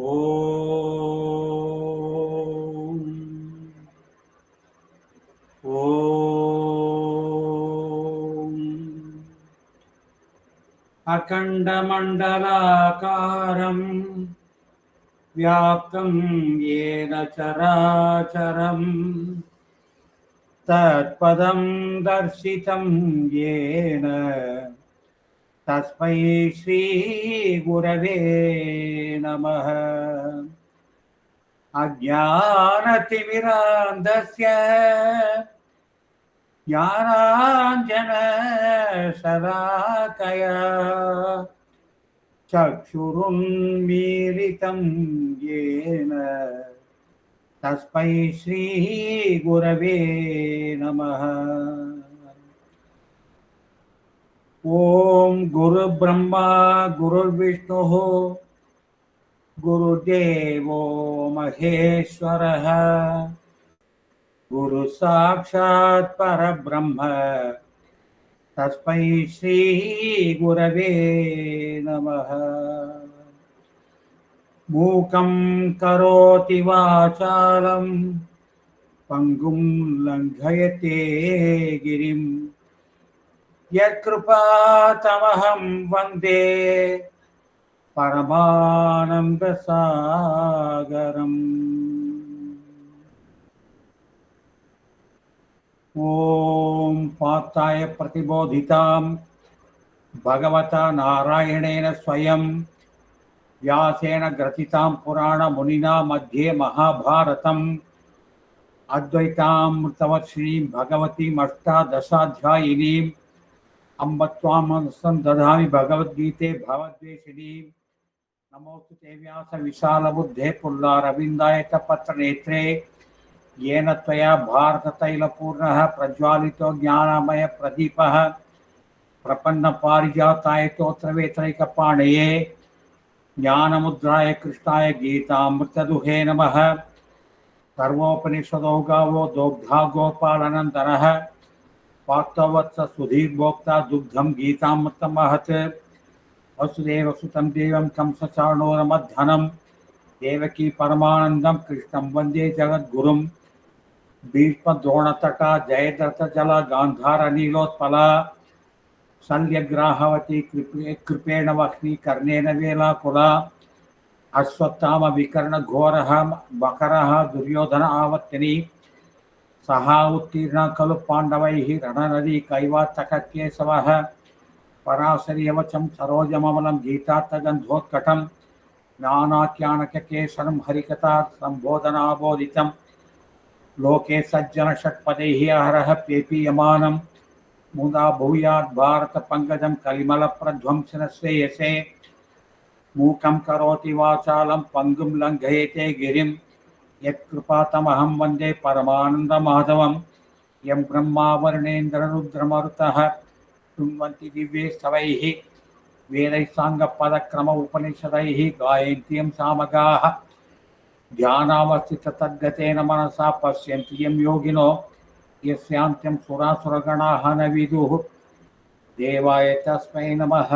ஓம் ஓம் அகண்டமண்டலாகாரம் வியாப்தம் ஏன சராச்சரம் தத்பதம் தர்சிதம் ஏன தஸ்மை ஸ்ரீ குரவே நமः. அஜ்ஞானதிமிராந்தஸ்ய ஞானாஞ்சனசலாக்கயா சக்ஷுருன்மீலிதம் ஏன தஸ்மை ஸ்ரீ குரவே நமः. ஓம் குரு பிரம்மா குரு விஷ்ணு குருதேவோ மகேஸ்வரः குரு சாட்சாத் பரபிரம்ம தஸ்மை ஸ்ரீ குரவே நமः. மூகம் கரோதி வாசாலம் பங்கும் லங்கயதே கிரிம் யத்கிருபாதமஹம் வந்தே பரமானந்தசாகரம். ஓம் பாத்தாய பிரதிபோதிதாம் பகவதா நாராயணேன ஸ்வயம் व्यासेन ग्रथितां पुराण मुनिना मध्ये महाभारतम् अद्वैतामृतवर्षिणीं भगवतीम् अष्टादशाध्यायिनीम् अम्ब त्वां ददामि भगवद्गीते भवद्वेषिणीं. नमोऽस्तु ते व्यास विशालबुद्धे पुल्लारविन्दायतपत्रनेत्रे येन त्वया भारततैलपूर्णः प्रज्वालितो ज्ञानमयप्रदीपः प्रपन्नपारिजाताय स्तोत्रवेत्रैकपाणये ज्ञानमुद्राय कृष्णाय गीतामृतदुहे नमः. सर्वोपनिषदो गावो दोग्धा गोपालनन्दनः वाक्तवत्स सुधीर्भोक्ता दुग्धं गीतामृतमहत्. वसुदेवसुतं देवं कंसचाणूरमर्दनं देवकी परमानन्दं कृष्णं वन्दे जगद्गुरुं. भीष्मद्रोणतटा जयद्रथजला गान्धारनीलोत्पला शल्यग्राहवती कृपेण वह्नि कर्णेन वेलाकुला. अश्वत्थाम विकर्ण घोरः मकरः दुर्योधन आवर्तिनी सहा उत्तीर्ण खलु पाण्डवैः रणनदी कैवातककेशवः. पराशर्यवचं सरोजममलं गीतार्थगन्धोत्कटं ज्ञानाख्यानककेशरं हरिकथा सम्बोधनाबोधितं. लोके सज्जन षट्पदैः अहरः पेपीयमानं मुदा भूयात् भारत पंकजं कलिमल प्रध्वंसन श्रेयसे. मूकं करोति वाचालं पंगुं लंघयते गिरिं यत्कृपातमहं वन्दे परमानन्दमाधवं. यं ब्रह्मा वरुणेन्द्ररुद्रमरुतः शृण्वन्ति दिव्ये स्तवैः वेदैः साङ्गपदक्रम उपनिषदैः गायन्त्यं सामगाः. ध्यानावस्थिततद्गतेन मनसा पश्यन्ति यं योगिनो यस्यान्त्यं सुरासुरगणाः न विदुः. देवाय तस्मै नमः.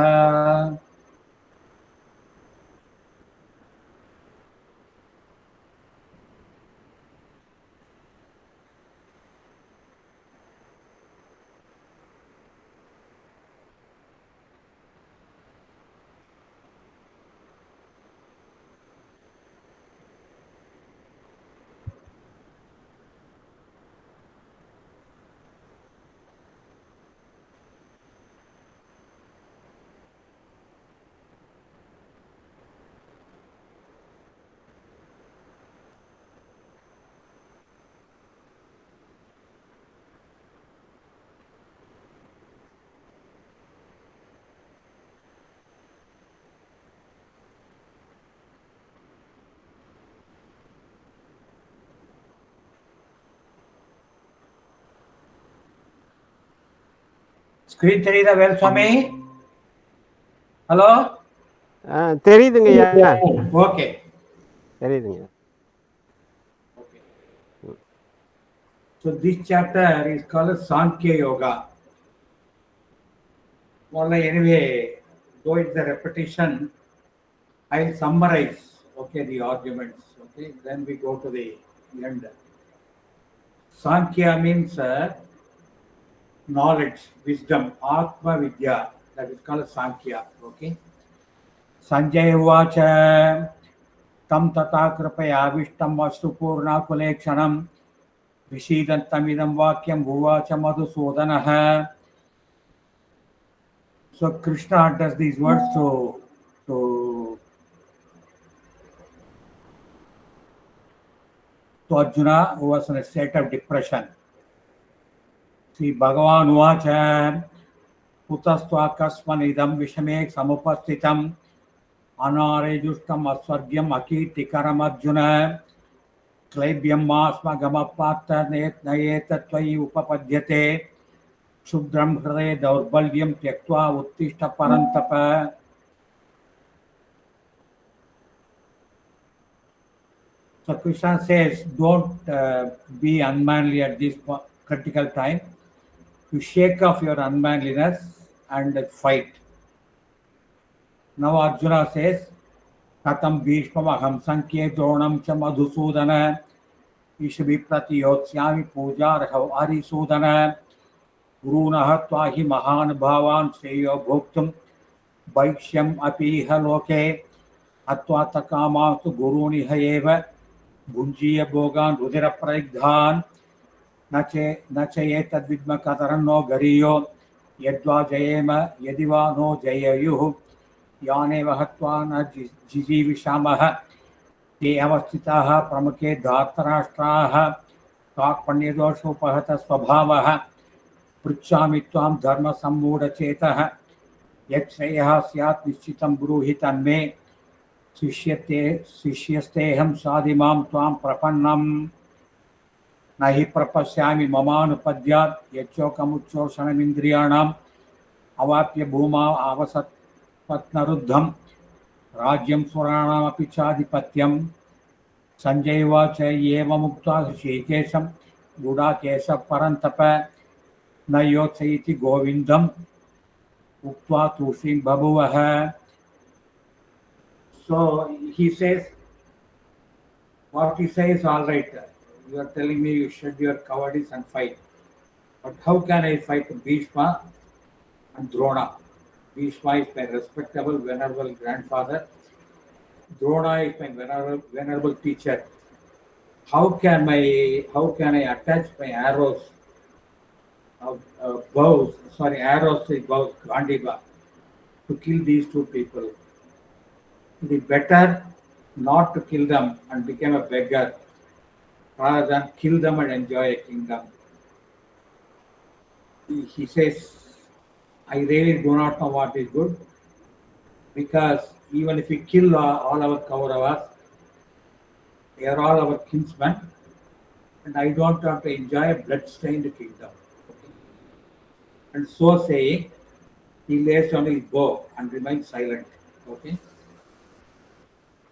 ஸ்கிரீன் தெரியுதா வேல்சாமி? ஹலோ, தெரியுதுங்க ஐயா. ஓகே, தெரியுதுங்க. So this chapter is called Sankhya Yoga. Well, anyway, though it's a repetition, I'll summarize okay, the arguments. Okay, then we go to the end. Sankhya means knowledge, wisdom, Atma Vidya. That is called Sankhya. Okay. Sanjay Uvacha Tam Tata Kripaya Vastu Purna Kulekshanam Vishidantamidam Vakyam Uvacha Madhusudanaha. So Krishna does these words to Arjuna, who was in a state of depression. See, Bhagavan Uvacha Utastva idam Vishame Samupastitam Anarejushtam Aswargyam Akitikaram Arjuna Klaibyam Masma Gamapata Nayetatvai Upapadyate Shudram Hre Daurbalyam Tyaktva Uttishta Parantapa. So Krishna says, don't be unmanly at this critical time. You shake off your unmanliness and fight. Now Arjuna says, Katam Bhishmam Aham Sankhe Dronam Cha Madhusudana Ishvi Pratiyotsyami Pujarhav Arisudana Gurunaha Tvahi Mahan Bhavan Seyo Bhuktum Vaikshyam Apiha Loke Atvatakamastu Guruni Hayeva Bunjiya Bhogan Rudira Praigdhan Nache Tadvidma Kataranno Gariyo Yadva Jayema Yadiva no Jayayuhu Yane Vahatvana Jijivishamaha Te Avastitaha Pramukhe Dhartarashtraha Kakpanyadosupahata Swabhavaha Pritchamitvam Dharma Sammuda Chetaha Yatsreyaha Syat Nischitam Bruhitan Me Sishyasteham Sadimam Tvam Prapannam Nahi Prapasyami Mamanupadyat Yachokamuchoshanamindriyanam Avapya Bhuma Avasat Patnaruddham Rajyam Suranam Apichadipatyam Sanjay Vacha Yeva Mukta Shikesham Gudakesha Parantapa Nayotsayiti Govindam Uktva Tushim Babuvaha. So he says, what he says, all right, you are telling me you shed your cowardice and fight. But how can I fight Bhishma and Drona? Bhishma is my respectable, venerable grandfather. Drona is my venerable teacher. How can I attach my arrows to bows, Gandiva, to kill these two people? It is better not to kill them and become a beggar rather than kill them and enjoy a kingdom. He says, I really do not know what is good, because even if we kill all our Kauravas, they are all our kinsmen, and I don't want to enjoy a blood-stained kingdom. And so saying, he lays down his bow and remains silent. Okay.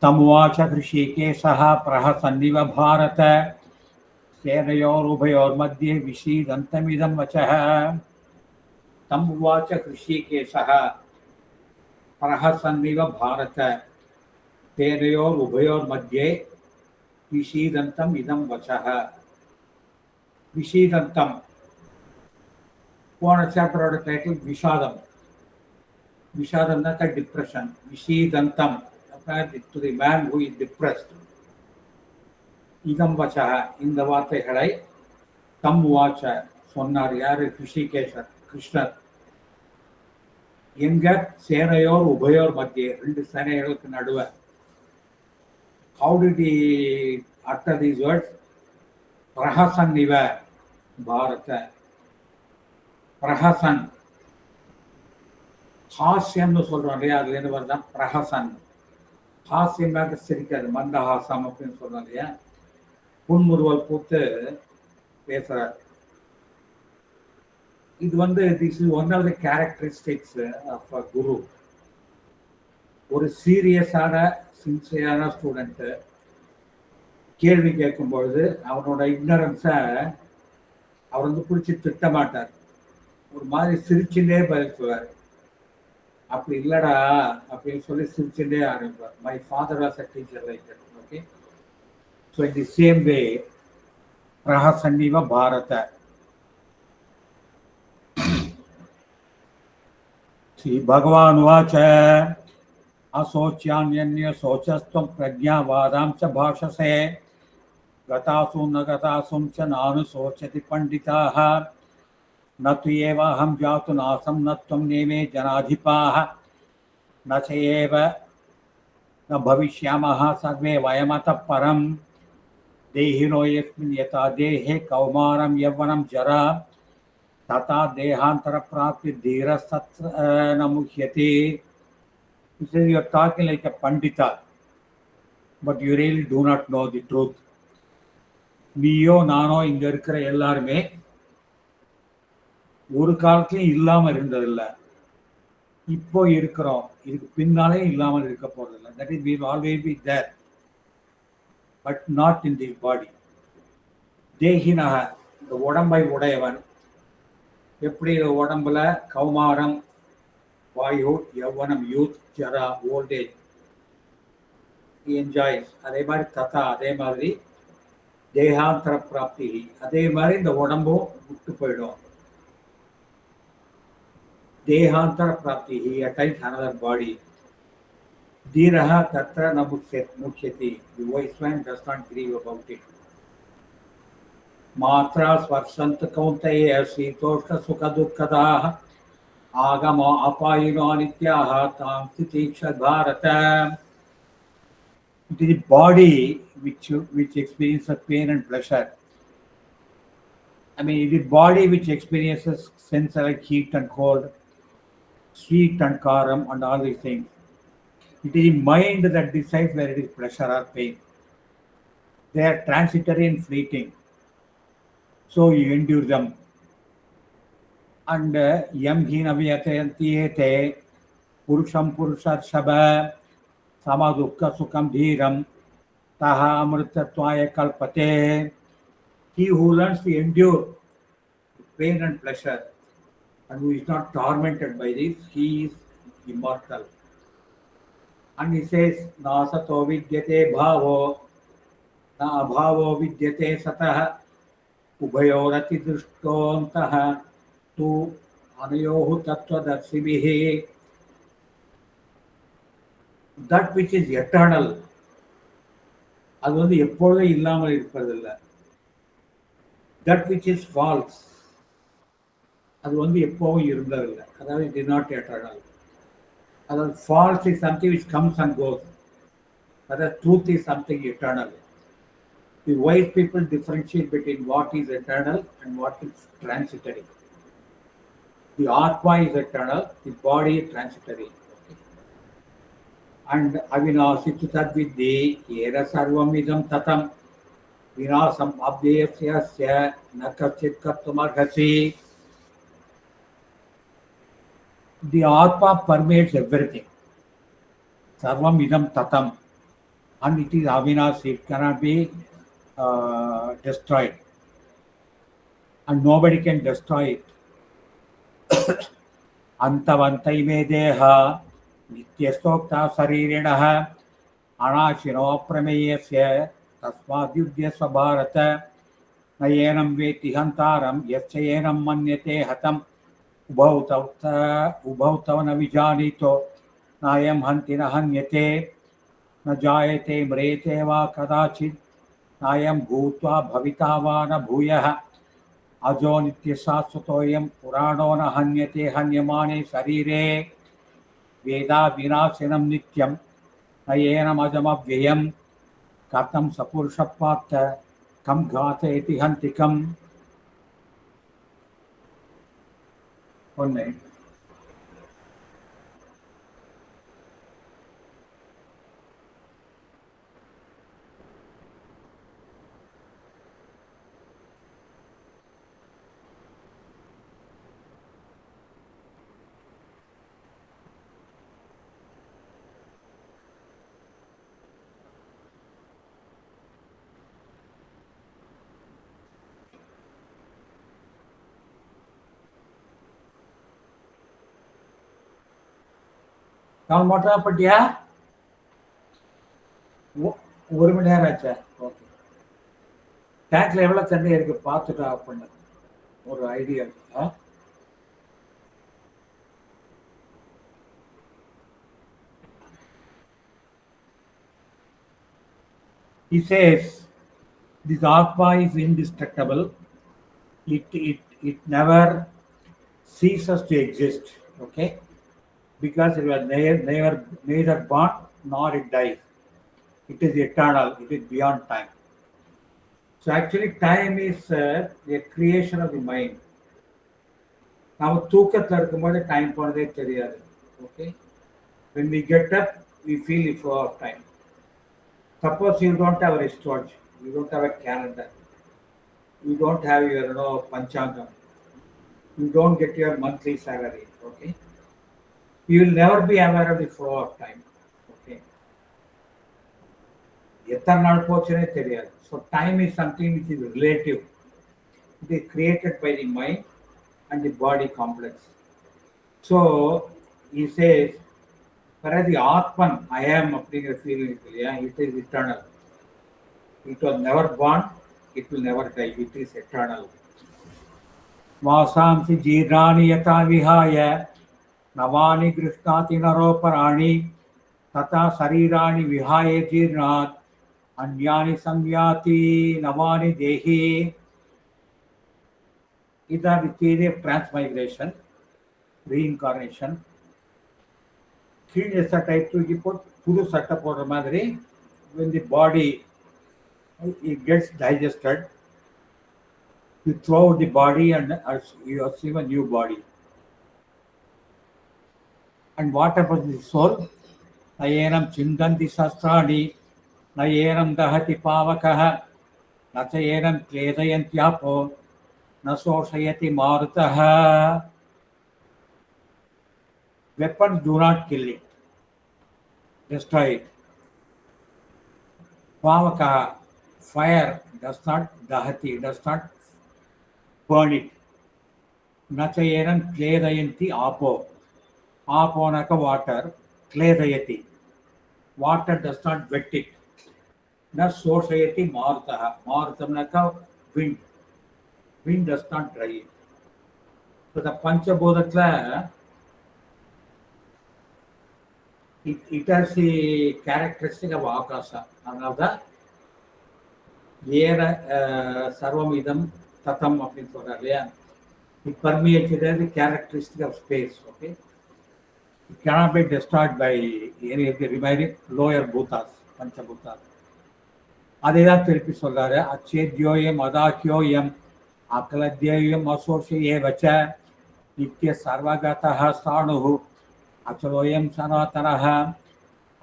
Tamuvacha Hrishikesaha Prahasanniva Bharata Senayorubayor Madhye Vishidantamidam Vachaha. Tamuvacha Hrishikesaha Prahasanniva Bharata Senayorubayor Madhye Vishidantam Idam Vachaha. Vishidantam. One chapter title Vishadam. Vishadam, that's a depression. Vishidantam. To the man who is depressed. Idam vachaha, இந்த வார்த்தைகளை தம் வாச்ச சொன்னார் யாரு? ரிஷிகேஷர், கிருஷ்ணர். எங்க சேனையோர் உபயோர் மத்திய, ரெண்டு சேனைகளுக்கு நடுவே. How did he utter these words? பிரஹசன் இவ பாரத. பிரஹசன், ஹாஸ்யம்னு சொல்றோம் இல்லையா, அதுல இருந்து வருதான் பிரஹசன். ஹாஸ்யமாக சிரிக்காது, மந்தஹாசம் அப்படின்னு சொல்றோம் இல்லையா, புன்முறுவல் பூத்து பேசுறார். இது this is one of the characteristics of a guru. ஒரு சீரியஸான சின்சியரான ஸ்டூடெண்ட்டு கேள்வி கேட்கும் பொழுது அவனோட இக்னரன்ஸை அவர் பிடிச்சி திட்ட மாட்டார், ஒரு மாதிரி சிரிச்சுட்டே பதில் சொல்வார். அப்படி இல்லடா அப்படின்னு சொல்லி சிரிச்சுட்டே ஆரம்பிப்பார். My father was a teacher like that. Okay, so in the same way பிரஹசன்னிவ பாரத. ஸ்ரீ பகவான் வாச்ச असोच्यान्य शोचस्त्वं प्रज्ञावादां च भाषसे गतासु न गतासुं च नानुशोचति पंडिताः न तु एव अहं जातु नासं न त्वं नेमे जनाधिपाः न च एव न भविष्यामः सर्वे वयमतः परं देहिनो यस्मिन् यथा देहे कौमारं यौवनं जरा तथा देहान्तरप्राप्ति धीरस्तत्र न मुह्यते. He says you are talking like a pandita, but you really do not know the truth. நீயோ நானோ இங்க இருக்கிற எல்லாருமே ஒரு காலத்திலயும் இல்லாம இருந்ததில்லை, இப்போ இருக்கிறோம், இதுக்கு பின்னாலே இல்லாமல் இருக்க போறதில்லை. That is we will always be there, but not in this body. தேகினக, இந்த உடம்பை உடையவன். எப்படி இந்த உடம்புல கௌமாரம், வாயு, யௌவனம், யூத், ஜரா, ஓல்டேஜ் என்ஜாய்ஸ், அதே மாதிரி ததா, அதே மாதிரி தேகாந்தர பிராப்தி, அதே மாதிரி இந்த உடம்பும் விட்டு போயிடும். தேகாந்தர பிராப்தி, he attains another body. Dhiraha tatra na mukhyati. The wise man does not grieve about it. Matra svarshant kaunteya sitoshna sukha dukkadaha agama apayino anityaha tam titiksha bharata. It is the body which experiences pain and pleasure. I mean, it is the body which experiences sense like heat and cold, sweet and karam, and all these things. It is the mind that decides whether it is pleasure or pain. They are transitory and fleeting, so you endure them. And yam hina vyatayantiyete purusham purusharshaba samadukka sukham dhiram taha amritatvaya kalpate. He who learns to endure pain and pleasure and who is not tormented by this, he is immortal. And he says, nasato vidyate bhavo na abhavo vidyate satah ubhayorati drishtontah tu anayohu tattvadarshibhihi. That which is eternal, அது வந்து எப்பொழுதும் இல்லாமல் இருப்பதில்லை. That which is false, அது வந்து எப்பவும் இருந்ததில்லை. அதாவது it is not eternal. அதாவது false is something which comes and goes, but the truth is something eternal. The wise people differentiate between what is eternal and what is transitory. The Atma is eternal, the body is transitory. And avinasitu tadvidhi yera sarvam idam tatam vinasam abdeyasya nakachit kartumarhasi. The Atma permeates everything. Sarvam idam tatam. And it is avinashi, it cannot be destroyed. And nobody can destroy it. Antavantai me deha nityastokta saririnaha anashino prameyasya tasmadyudyasva bharata nayenam veti hantaram yasyayenam manyate hatam ubhautavana vijanito nayam hantina hanyate न जायते म्रियते वा कदाचित् नायं भूत्वा भविता वा न भूयः अजो नित्यशाश्वतोऽयं पुराणो न हन्यते हन्यमाने शरीरे वेदा विनाशिनं नित्यं न येनमजमव्ययं कथं सपुरुषपात् कं घातयति हन्तिकम्. ஒன்று நான் மட்டும் பட்டியா 1 மணி நேரம் ஆச்சா? ஓகே. டேங்க்ல எவ்வளவு தண்ணி இருக்கு பார்த்துட்டு ஆஃப் பண்ணு. ஒரு ஐடியா இருக்கு. He says this Atma is indestructible. It never ceases to exist. Okay, because it was neither born nor it dies. It is eternal. It is beyond time. So actually, time is a creation of the mind. நம்ம தூக்கத்தில் இருக்கும்போது time போனதே தெரியாது. Okay, when we get up we feel the flow of time. Suppose you don't have a wristwatch, you don't have a calendar, you don't have your panchangam, you don't get your monthly salary. Okay, you will never be aware of the flow of time. Okay, எத்தனை நாள் போச்சுனே தெரியாது. So time is something which is relative. It is created by the mind and the body complex. So he says, whereas the Atman, I am அப்படிங்கிற feeling இருக்கு இல்லையா, it is eternal. It was never born, it will never die. It is eternal. வாசாம்சி ஜீர்ணானி யதா விஹாய நவானி கிருஷ்ணாதி நரோபராணி ததா சரீராணி விஹாய ஜீர்ணாத் அந்யானி சம்யாதி Navani தேஹி. These are the theory of transmigration, reincarnation. கீழே சட்டை தூக்கி போட்டு புது சட்டை போடுற மாதிரி when the body it gets digested, you throw out the body and you assume a new body. And what happens to the soul? Nayenam chindanti sastrani, nayenam dahati pavakaha, nachayenam kledayantyaapo, nasoshayati marutaha. Weapons do not kill it, destroy it. Pavaka, fire does not dahati, does not burn it. Nachayenam kledayanti apo. Aponaka water, kledayati. Water does not wet it. Na soshayati marutaha. Marutamnaka wind. Wind does not dry it. So the Panchabodhatla, it has the characteristic of Akasa. Another, Yera Sarvamidam Tatam அப்படின்னு சொல்றாரு. It permeates the characteristic of space. Okay, it cannot be destroyed by any of the remaining lower bhutas, Panchabhutas. அதேதான் திருப்பி சொல்றாரு. அச்சேத்யோயம் அதாக்கியோயம் அகலத்யோயம் அசோஷயேவச்ச நித்திய சர்வகதः ஸ்தாணுஹு அச்சலோயம் சனாதனः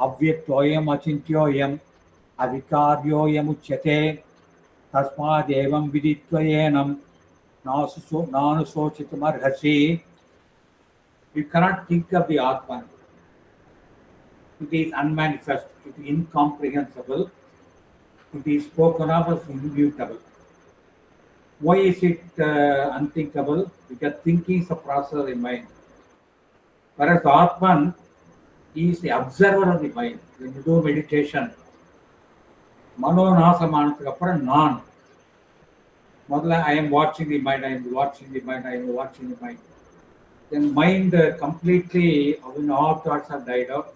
அவ்யக்தோயம் அச்சிந்த்யோயம் அவிகார்யோயமுச்யதே தஸ்மாதேவம் விதித்வயேனம் நானுசோசித்துமர்ஹசி. You cannot think of the Atman. It is unmanifest, it is incomprehensible, it is spoken of as immutable. Why is it unthinkable? Because thinking is a process of the mind. Whereas Atman is the observer of the mind. When you do meditation, மனோநாசமானதுக்கு அப்புறம் நான் முதல்ல I am watching the mind, I am watching the mind, I am watching the mind. Then mind completely, when all thoughts have died out,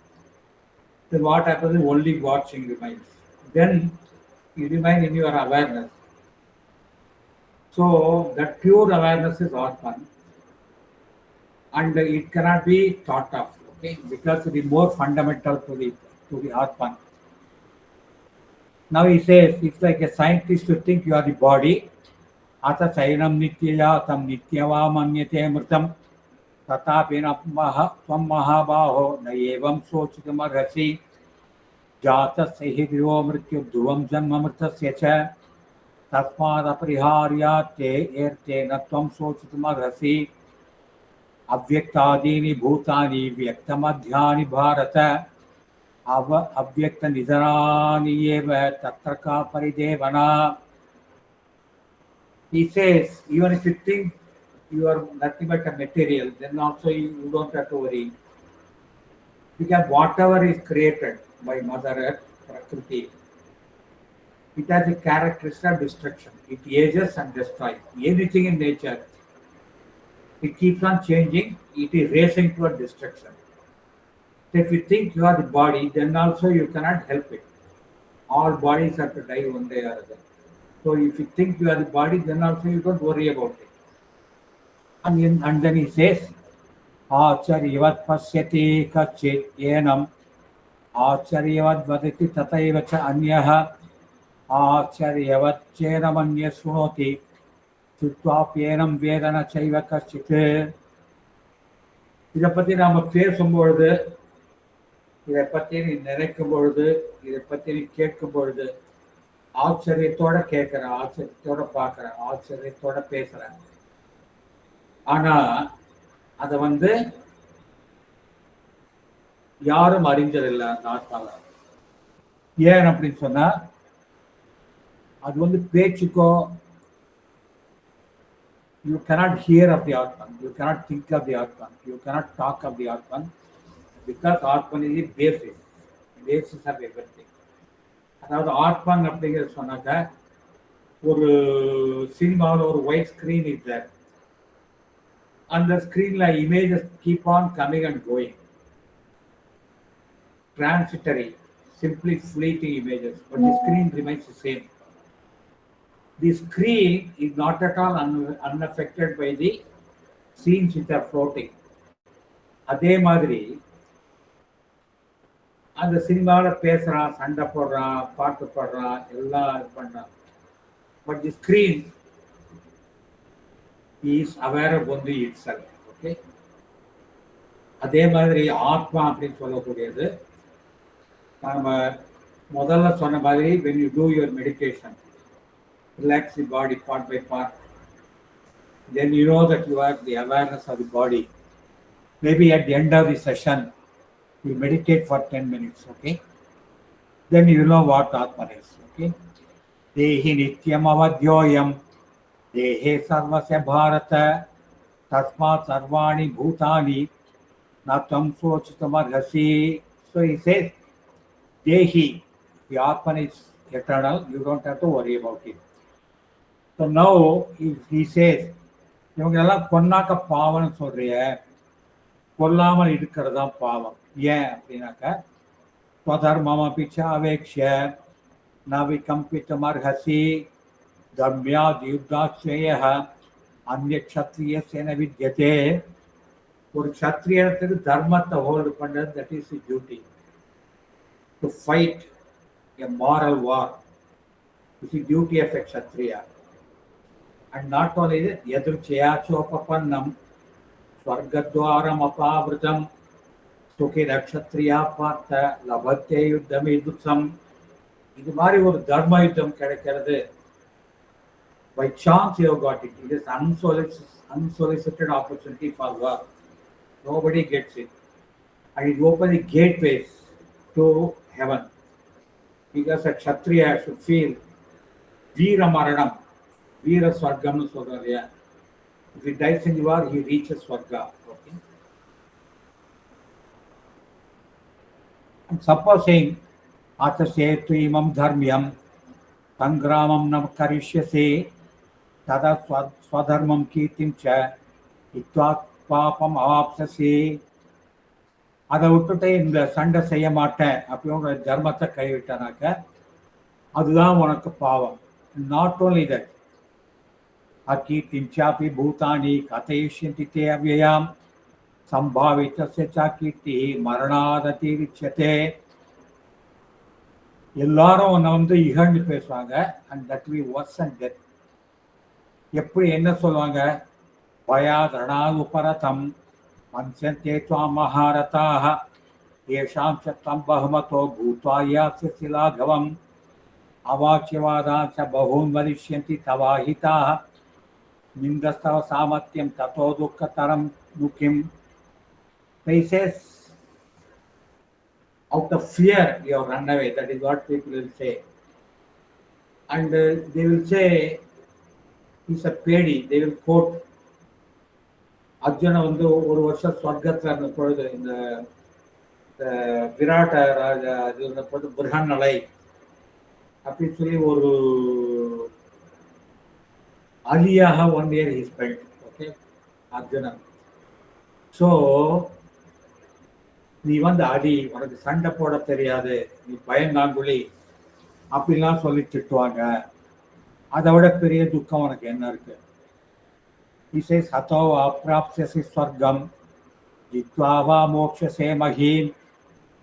then what happens is only watching remains. Then you remain in your awareness. So that pure awareness is Atman, and it cannot be thought of. Okay, because it is more fundamental to the Atman. Now he says it's like a scientist to think you are the body. Ata chainam nityaya tam nityava manyate mritam tatapi tvam mahabaho na evam sochitamarhasi jatasya hi dhruvo mrityu dhruvam janma mritasya cha tasmad apariharyate ertena tvam sochitamarhasi अव्यक्तादीनि भूतानि व्यक्तमध्यानि भारत अव्यक्त निधनानि एव तत्र का परिदेवना. He says, even if you think you are nothing but a material, then also you don't have to worry. Because whatever is created by Mother Earth, Prakriti, it has a characteristic of destruction. It ages and destroys. Anything in nature, it keeps on changing, it is racing toward destruction. So if you think you are the body, then also you cannot help it. All bodies have to die one day or other. So if you think you are the body, then also you don't worry about it. And then he says, Acharyavat pasyati kachit yenam Acharyavat vadati tataiva cha anyaha Acharyavat chenamanya sunoti சுத்வாப்யேனம் வேதன சைவ கஷ்டித்து. இதை பற்றி நாம் பேசும்பொழுது, இதை பற்றி நீ நினைக்கும் பொழுது, இதை பற்றி நீ கேட்கும் பொழுது ஆச்சரியத்தோட கேட்கிறேன், ஆச்சரியத்தோட பார்க்கிறேன், ஆச்சரியத்தோட பேசுறேன். ஆனா அதை யாரும் அறிஞ்சதில்லை அந்த ஆத்மாவை. ஏன் அப்படின்னு சொன்னா அது பேச்சுக்கோ, you cannot hear of the Atman, you cannot think of the Atman, you cannot talk of the Atman, because Atman is the basis of everything. அதாவது ஆத்மன் அப்படிங்கிறது சொன்னாக்க ஒரு சினிமாவில் ஒரு ஒயிட் ஸ்கிரீன் இஸ் தேர். அந்த ஸ்கிரீன்ல images keep on coming and going, transitory, simply fleeting images, but the screen remains the same. The screen is not at all unaffected by the scenes which are floating. அதே மாதிரி அந்த சினிமாவில் பேசுறான், சண்டை போடுறான், பாட்டு பாடுறான், எல்லாம் இது பண்றான். But the screen is aware of only itself. Okay, அதே மாதிரி ஆத்மா அப்படின்னு சொல்லக்கூடியது நாம முதல்ல சொன்ன மாதிரி when you do your meditation, relax the body part by part, then you know that you have the awareness of the body. Maybe at the end of the session you meditate for 10 minutes, okay, then you know what Atman is. Okay, dehi nityam avadyoyam dehe sarvasya bharata tasmat sarvani bhutani natam sochitamarhasi. So he says dehi, the Atman is eternal, you don't have to worry about it. So now he says, இவங்களெல்லாம் கொன்னாக்க பாவம்னு சொல்றிய, கொல்லாமல் இருக்கிறது தான் பாவம். ஏன் அப்படின்னாக்க ஸ்வதர்மம் அபிச்ச அவேக்ஷ நவிகம்பித்தம் அர்ஹசி தர்மியாத் யுத்தாச்சேய அந்நிய க்ஷத்ரியஸ்ய ந வித்யதே. ஒரு க்ஷத்ரியனுக்கு தர்மத்தை ஹோல்டு பண்றது, that is the duty. To fight a moral war is the duty of a kshatriya. And not only that, yadruchaya chopapannam swargadwaram apavritam sukira kshatriya partha labhate yuddham idutsam. இது மாதிரி ஒரு தர்ம யுத்தம் கிடைக்கிறது. By chance you have got it. It is unsolicited opportunity for war. Nobody gets it. And it opens the gateways to heaven. Because a Kshatriya should feel Veera Maranam, Veera Swargam சொல்றாரு. If he dies in the war, he reaches Swarga. Okay. And supposing Atasetu imam dharmyam sangramam nam karishyase tada swadharmam kirtim cha itvat papam avapsase. அதை விட்டுட்டு இந்த சண்டை செய்ய மாட்டேன் அப்படின்ற தர்மத்தை கைவிட்டனாக்க அதுதான் உனக்கு பாவம். நாட் ஓன்லி தட், அகீர்த்திம் சாபி பூதானி கதையிஷ்யந்தி தே அவ்யயாம் சம்பாவிதஸ்ய ச கீர்த்தி மரணாததிரிச்யதே. எல்லாரும் உன்னை இகழ்ந்து பேசுவாங்க. And that we worse and death. எப்படி என்ன சொல்லுவாங்க? பயாதரணாது உபரதம் மன்சந்தே த்வாம் மஹாரதாஹ ஏஷாம் சத்தம் பஹுமதோ பூத்வா யாஸ்யசி லாഘவம் அவாச்யவாதாம் ச பஹூன் வதிஷ்யந்தி தவாஹிதாஹ நிந்தஸ்தவ சாமர்த்தியம் ததோ துக்கதரம் நுகிம். He says, out of fear you have run away. That is what people will say. And they will say he's a pedi. They will quote Arjuna ஒரு வருஷம் ஸ்வர்க்கத்தில் இருந்த பொழுது இந்த விராட்ட ராஜா இது போட்டு பிருகன்னலை அப்படின்னு சொல்லி ஒரு அலியாக 1 year he spent. Okay Arjunan. So நீ வந்து அடி, உனக்கு சண்டை போட தெரியாது, நீ பயந்தாங்குழி அப்படிலாம் சொல்லி திட்டுவாங்க. அதை விட பெரிய துக்கம் உனக்கு என்ன இருக்கு? He says, "Hato aprapsyasi swargam, jitva va mokshase mahim,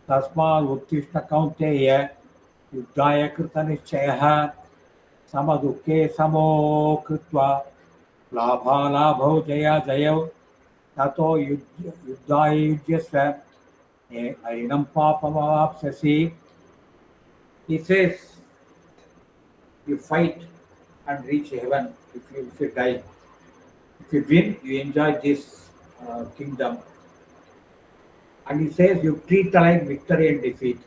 tasmad uttishta kaunteya, yuddhaya krita nischayah, samadukke samo kritva, labha labho jaya jayo, tato yuddhaya yujyasva, ainam papamavapsyasi." He says, you fight and reach heaven if you die. If you win, you enjoy this kingdom. And he says you treat like victory and defeat.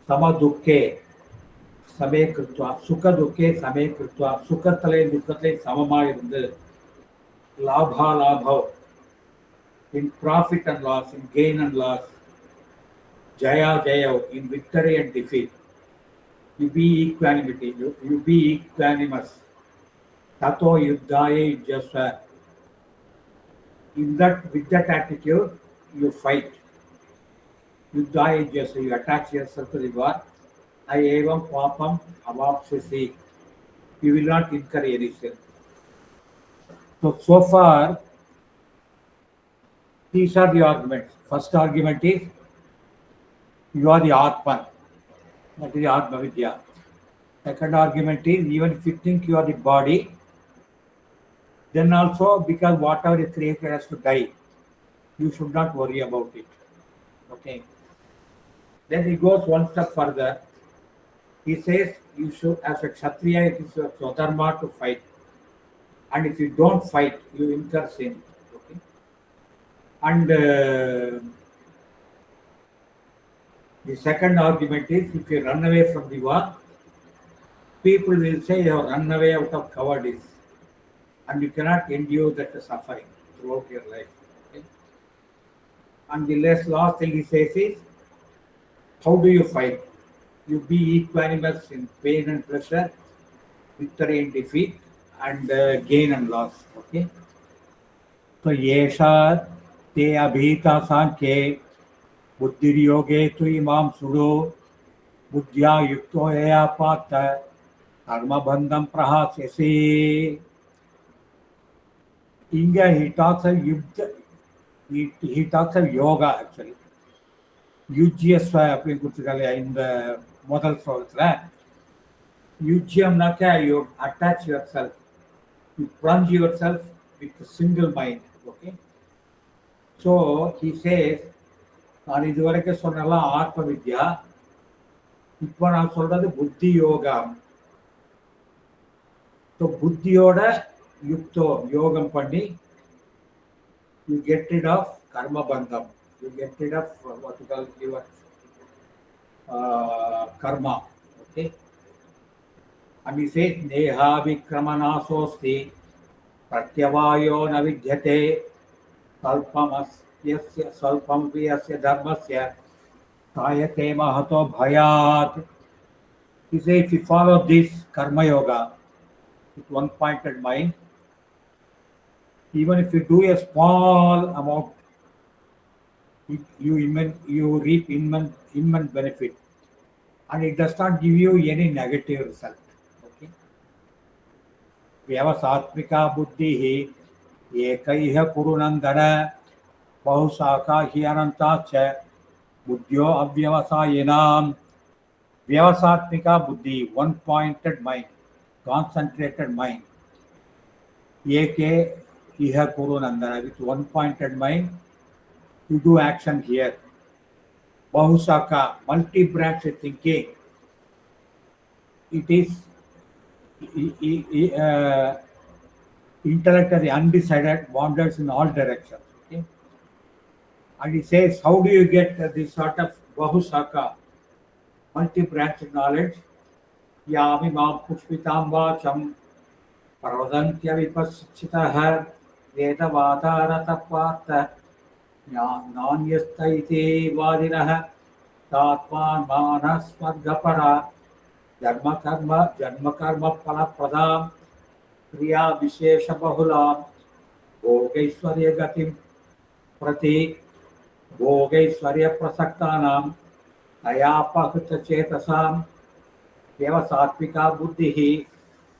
Sama dukke same krutva, sukha dukke same krutva, sukhathale dukhathale samama irundu, labha labha, in profit and loss, in gain and loss, jaya jaya, in victory and defeat. You be equanimity, you be equanimous. Tato yuddhaya yujyasva. With that attitude, you fight. Yuddhaya yujyasva, you attach yourself to the war. Evam papam avapsyasi. You will not incur any sin. So far, these are the arguments. First argument is, you are the Atman. That is Atma Vidya. Second argument is, even if you think you are the body, then also because whatever is created has to die, you should not worry about it. Okay. Then he goes one step further. He says you should, as a Kshatriya, it is your Swadharma to fight. And if you don't fight, you incur sin. Okay. And the second argument is, if you run away from the war, people will say you have run away out of cowardice. And you cannot endure that suffering throughout your life. Okay? And the last thing he says is, how do you fight? You be equanimous in pain and pleasure, victory and defeat, and gain and loss. Okay. So yesha te abhita sankhe buddhir yoge tu imam sudo buddhya yukto eya pata karma bandham prahasyasi. Inga he talks of yoga actually. Yujyasva அப்படின்னு கொடுத்துருக்காங்க இந்த முதல் ஸ்லோகத்துல. யுஜ்யம்னாக்கா you attach yourself, you plunge yourself with a single mind. Okay. So he says, நான் இதுவரைக்கும் சொன்னலாம் ஆத்ம வித்யா, இப்போ நான் சொல்றது புத்தி யோகா. ஸோ புத்தியோட யுக்தோ யோகம் பண்ணி, you get rid of karma bandham, you get rid of what you call your karma. Okay. And he says neha vikramanasosti pratyavayo na vidyate salpam viyasya dharmasya kayate mahato bhayat. He says if you follow this karma yoga with one pointed mind, even if you do a small amount, you reap immense benefit, and it does not give you any negative result. Okay. Vyavasatmika buddhihi ekaiha kurunandana bahusaka hi anantacha buddhyo avyavasayinam. Vyavasatmika buddhi, one pointed mind, concentrated mind. Eke iha kurunandana, with one pointed mind, you do action here. Bahusaka, multi-branched thinking. It is intellect as undecided, wanders in all directions. Okay? And he says, how do you get this sort of Bahusaka, multi-branched knowledge? Yami mam pushpitam vacham paravadantya vipaschitah vedavadarata partha नान्यस्त इति वादिनः तात्मान् मानः स्वर्गपरा जन्म कर्म फलप्रदां क्रिया विशेषबहुलां भोगैश्वर्यगतिं प्रति भोगैश्वर्यप्रसक्तानां तयापहृतचेतसां एव सात्विका बुद्धिः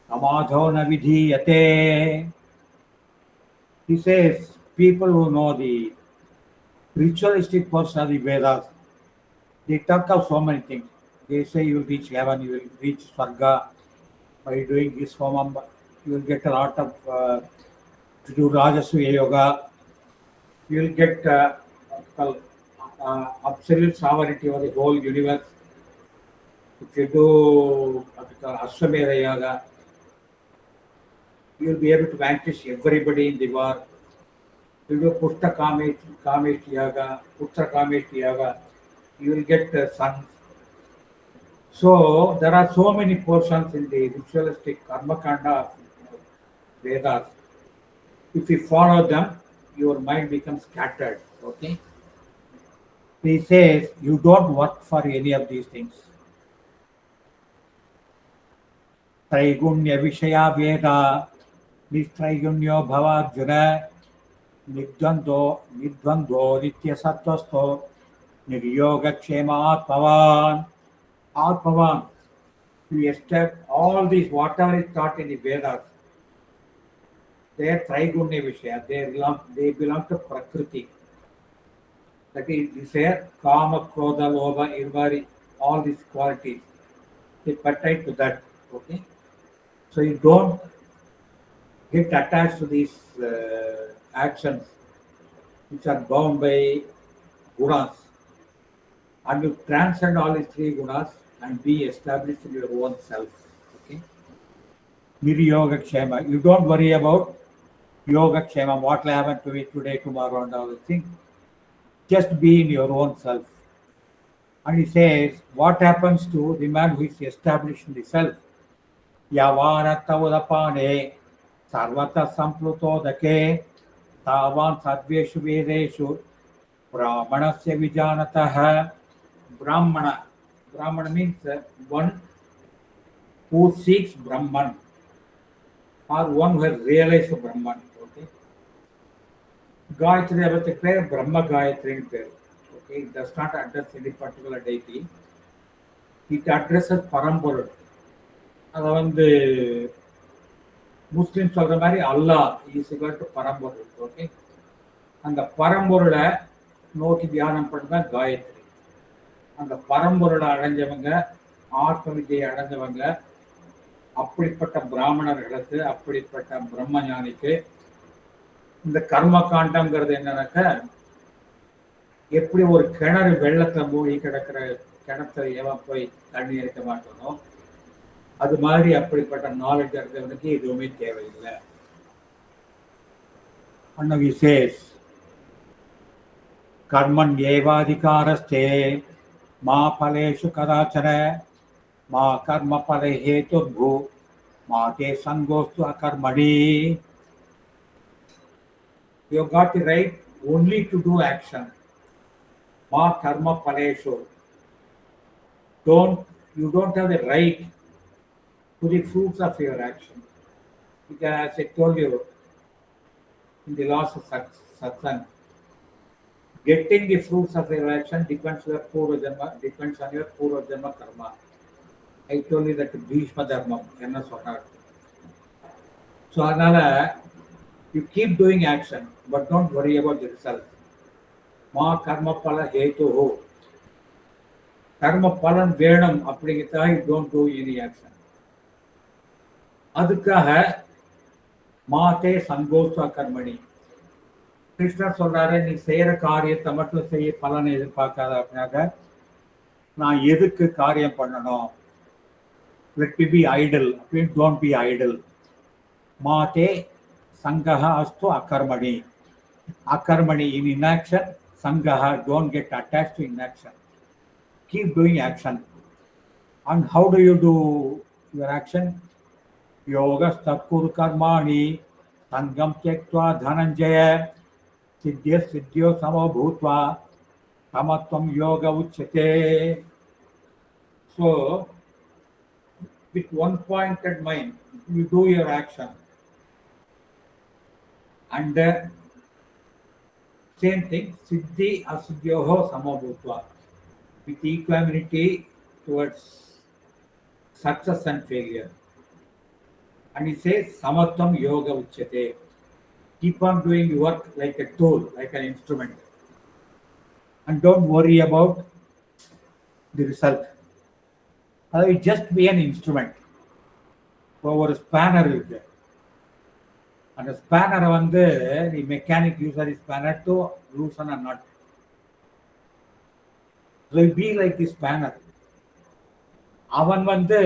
समाधो न विधीयते. He says people who know the ritualistic portion of the Vedas, they talk of so many things. They say you will reach heaven, you will reach Swarga by doing this homam, you will get a lot of to do Rajasuya Yoga, you will get absolute sovereignty over the whole universe. If you do Ashwamedha Yoga, you will be able to vanquish everybody in the war. You do Pushta Kamesh Yoga, Putra Kamesh Yoga, you will get sons. So there are so many portions in the ritualistic Karma Kanda Vedas. If you follow them, your mind becomes scattered. Okay. He says you don't work for any of these things. Traigunya Vishaya Veda, Nistraigunya Bhavajuna, Nidvando Nitya Sattvasto, Niryoga Kshema Atmavan. Atmavan. We accept all these, whatever is taught in the Vedas, they are Traigunya Vishaya, they belong to Prakriti. That is, desire, Kama, Krodha, Lobha, Irvari, all these qualities, they pertain to that. Okay? So you don't get attached to these actions which are bound by gunas, and you transcend all these three gunas and be established in your own self. Okay? Niryoga Kshema. You don't worry about Yoga Kshema, what will happen to me today, tomorrow, and all the things. Just be in your own self. And he says, what happens to the man who is established in the self? Yavana Tavudapane Sarvata Samplutodake Tavan Sadveshu Vedeshu Brahmanasya Vijanataha. Brahmana. Brahmana means one who seeks Brahman, or one who has realized Brahman. Okay. Gayatri avate prayer Brahma Gayatri prayer. Okay. It does not address any particular deity. It addresses Paramporul. அதை வந்து முஸ்லிம் சொல்ற மாதிரி அல்லாஹ் is equal to பரம்பொருள். Okay. அந்த பரம்பொருளை நோக்கி தியானம் பண்ணதான் காயத்ரி. அந்த பரம்பொருளை அடைஞ்சவங்க, ஆத்ம வித்தியை அடைஞ்சவங்க, அப்படிப்பட்ட பிராமணர்களுக்கு, அப்படிப்பட்ட பிரம்ம ஞானிக்கு இந்த கர்ம காண்டம்ங்கிறது என்னன்னாக்க, எப்படி ஒரு கிணறு வெள்ளத்தை மூழ்கி கிடக்கிற கிணத்துல ஏன் போய் தண்ணி இருக்க மாட்டோமோ, அது மாதிரி அப்படிப்பட்ட நாலேஜ் இருக்கிறவனுக்கு எதுவுமே தேவையில்லை. அன்னவி சேஸ் கர்மன் ஏவாதிகாரஸ்தே மா பலேஷு கதாச்சன மா கர்ம பலே ஹேதுர்பூ மா தே சங்கோஸ்து அகர்மணி. You got the right only to do action. Ma karma paleshu. You don't have the right to the fruits of your action. Because as I told you in the last satsang, getting the fruits of your action depends on your Purva Janma karma. I told you that Bhishma Dharmam, enna sonar. So another, you keep doing action, but don't worry about the result. Ma karma pala hetu ho. Karma palan venam appadikitha, you don't do any action. அதுக்காக மாதே சங்கோஸ்து கர்மணி. கிருஷ்ணர் சொல்றாரு, நீ செய்யற காரியத்தை மட்டும் செய்ய பலனை எதிர்பார்க்காத. அப்படின்னாக்க நான் எதுக்கு காரியம் பண்ணணும்? Let me be idle. Don't be idle. மாதே சங்கஹ அஸ்து அகர்மணி. Akarmani, in inaction. Sangaha, don't get attached to inaction. Keep doing action. And how do you do your action? Yoga Stakkur Karmani Sangam Tyaktva Dhananjaya Siddhya Siddhyo Samo Bhutva Samatvam Yoga Uchyate. So, with one pointed mind, you do your action. And same thing, Siddhi Asiddhyoho Samo Bhutva. With equanimity towards success and failure. And he says, Samatvam Yoga Uchyate. Keep on doing your work like a tool, like an instrument. And don't worry about the result. It just be an instrument. ஒரு spanner இருக்கு. அந்த ஸ்பேனரை வந்து the mechanic user is spanner to loosen a nut. So it be like the spanner. அவன் வந்து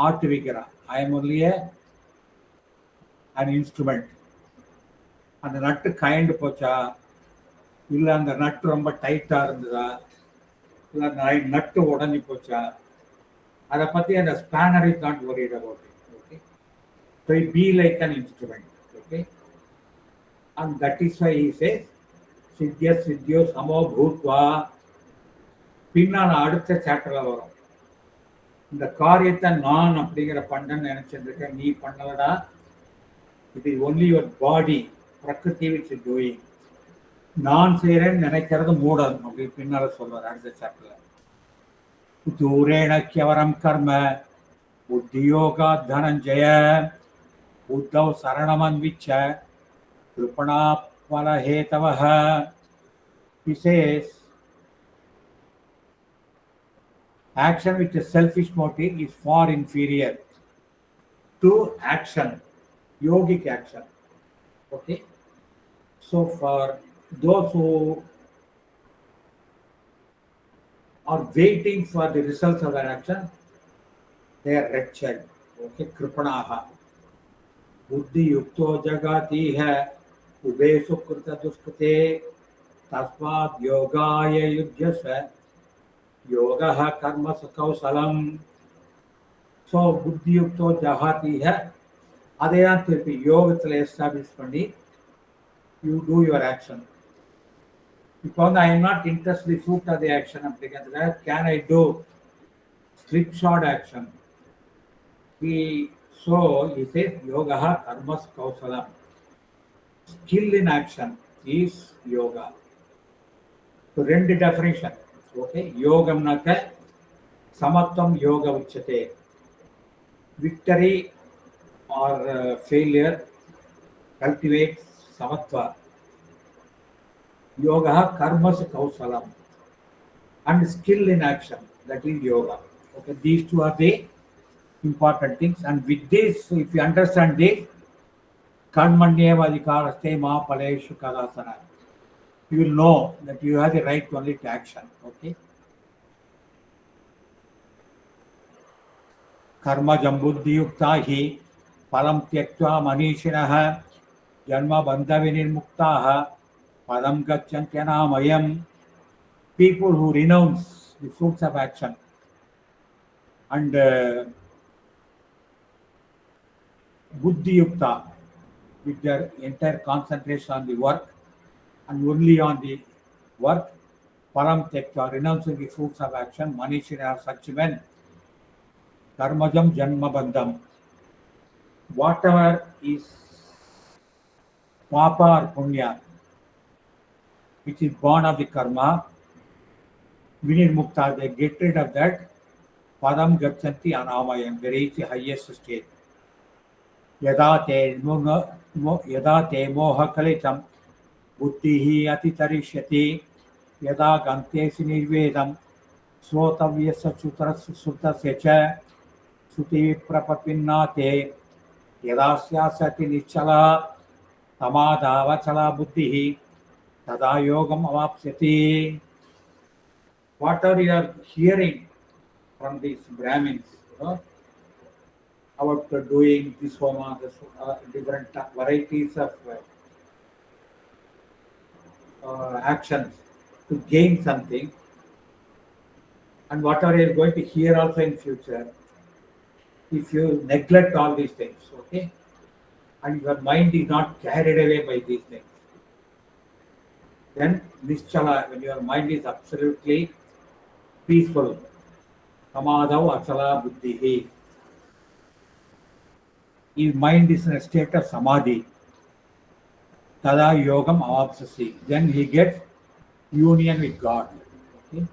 ஆட்டு வைக்கிறான். I am only an instrument. அந்த நட்டு கயண்டு போச்சா, இல்லை அந்த நட்டு ரொம்ப டைட்டா இருந்ததா, இல்லை நட்டு உடஞ்சி போச்சா, அதை பத்தி அந்த spanner is not worried about it. Okay, so it be like an instrument. Okay, and that is why he says Siddhya Siddhyo Samo Bhutva. பின்னால் அடுத்த சாப்டர்ல வரும். இந்த காரியத்தை நான் அப்படிங்கிற பண்ணன்னு நினைச்சிட்டு இருக்கேன், நீ பண்ணலடா. It is only your body prakriti which is doing. நான் செய்யறேன்னு நினைக்கிறது மூடம் அப்படி பின்னால சொல்றாரு அடுத்த சாப்டர்ல. தூரேண கியவரம் கர்ம புத்தியோகா Dhananjaya புத்தவ் சரணமன்விச்ச கிருபணா பலஹேதவஹ. He says, action with a selfish motive is far inferior to action, yogic action. Okay, so for those who are waiting for the results of their action, they are wretched. Okay, kripanaha buddhi yukto jagati hai ube sukrita duskate tasmat yogaya yujyasa yoga karma kausalam. So buddhi yukto jagati hai, அதைதான் திருப்பி யோகத்தில் establish பண்ணி you two your action. இப்போ வந்து I am not interest the fruit of the action அப்படிங்கிறதுல can I do slip short action. So he says yoga கர்மஸ் கௌசலம். Skill in action is yoga. So ரெண்டு டெஃபினேஷன். ஓகே, யோகம்னாக்க சமத்துவம் யோக உச்சதே. Victory or failure cultivates samatva. Yoga karmas kausalam, and skill in action, that is yoga. Okay, these two are the important things, and with this, if you understand this, karmanyeva adhikaraste ma paleshu kadasana, you will know that you have the right only to action. Okay, karma jambuddhi yukta hi पदम त्यक्त्वा मनीषिणः जन्म बन्धविनिर्मुक्ताः पदम गच्छन्त्यनामयम्. People who renounce the fruits of action and buddhi yukta, with their entire concentration on the work and only on the work, param त्यक्त्वा, renouncing the fruits of action, manishina, such men, karmajam janma bandham, whatever is papa or punya, which is born of the karma, vinirmukta, they get rid of that. Padam gachanti anamayam, they reach the highest state. Yada te moha kalitam buddhihi atitarishyati yada gantesi nirvedam srotavyasa sutasya cha suti prapapinnate यदास्यासति निश्चला तमादावचला बुद्धिः तदा योगम अवाप्स्यति. What are you hearing from these Brahmins, about doing this homa, this different varieties of actions to gain something, and what are you going to hear also in future if you neglect all these things, okay, and your mind is not carried away by these things. Then nischala, when your mind is absolutely peaceful. Samadhav achala buddhihi. His mind is in a state of samadhi. Tada yogam avapsasi. Then he gets union with God. Okay?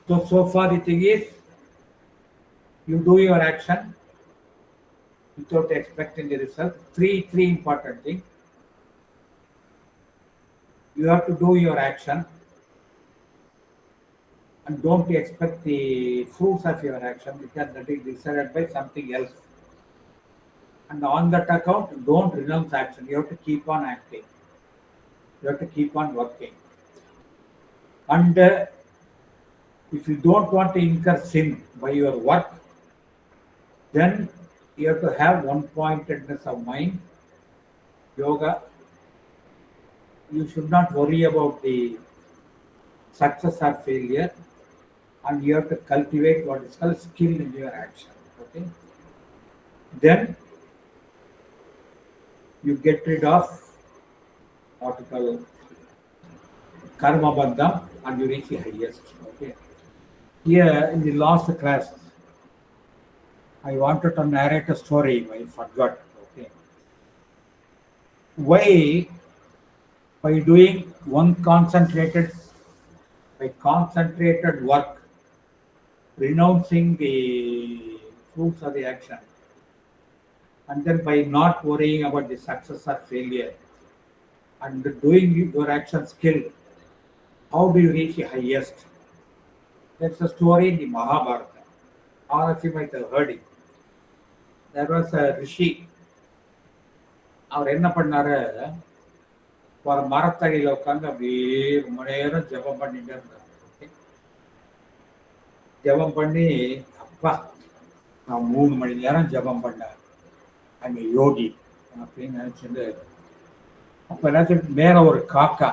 So far the thing is, you do your action without expecting the result. Three important things. You have to do your action and don't expect the fruits of your action because that is decided by something else. And on that account, don't renounce action. You have to keep on acting. You have to keep on working. And if you don't want to incur sin by your work, then you have to have one-pointedness of mind. Yoga, you should not worry about the success or failure, and you have to cultivate what is called skill in your action. Okay. Then you get rid of what you call karma bandham and you reach the highest. Okay. Here in the last class, I wanted to narrate a story, but I forgot. Okay. Why, by doing by concentrated work, renouncing the fruits of the action, and then by not worrying about the success or failure, and doing your action skill, how do you reach the highest? That's a story in the Mahabharata. All of you might have heard it. There was a rishi. அவர் என்ன பண்ணாரு, ஒரு மரத்தடியில் உட்காந்து அப்படியே ரொம்ப நேரம் ஜபம் பண்ணிட்டு இருந்தார். ஜபம் பண்ணி, அப்பா நான் 3 மணி நேரம் ஜபம் பண்ணேன், அங்க யோகி அப்படின்னு நினைச்சிட்டு, அப்ப என்ன மேல ஒரு காக்கா,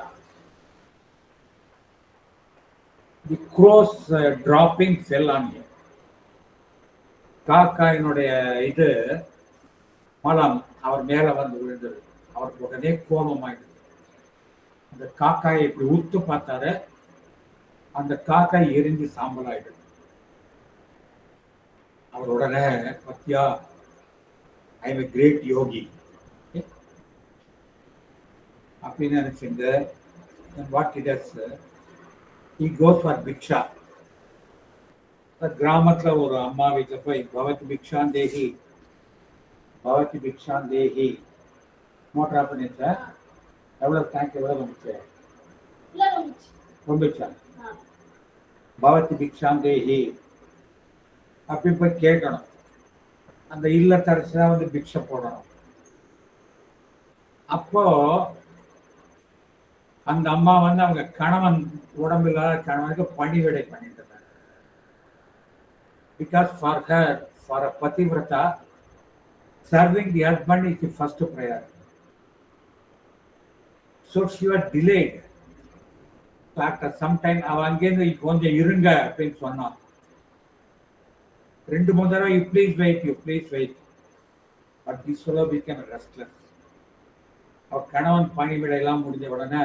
the crow's dropping fell on him. காக்காயினுடைய இது மலம் அவர் மேல வந்து விழுந்தது. அவருக்கு உடனே கோபமாயிடுது. அந்த காக்காயை இப்படி உத்து பார்த்தாரு, அந்த காக்காய் எரிஞ்சு சாம்பல் ஆயிடுது. அவர் உடனே பத்தியா, I am a great yogi அப்படின்னு நினைச்சிருந்து, what it is, he goes for bhiksha. கிராமத்துல ஒரு அம்மா வீட்டுல போய் பவதி பிக்ஷான் தேகி, பவதி பிக்ஷான் தேகி மோட்டரா பண்ணிருக்க, எவ்வளவு டேங்க் எவ்வளவு வந்துச்சு, வந்துச்சா, பவதி பிக்ஷான் தேகி அப்படின்னு போய் கேட்கணும். அந்த இல்லத்தரசிதான் வந்து பிக்ஷை போடணும். அப்போ அந்த அம்மா வந்து அவங்க கணவன், உடம்பில்லாத கணவனுக்கு பணிவிடை பண்ணிட்டு இருந்தாங்க. Because for a pativrata, serving the husband is the first priority. So she was delayed. After some time, அவ அங்கேருந்து கொஞ்சம் இருங்க அப்படின்னு சொன்னான். 2-3 தடவை you please wait. But this fellow became restless. அவர் கணவன் பணிவிடை எல்லாம் முடிஞ்ச உடனே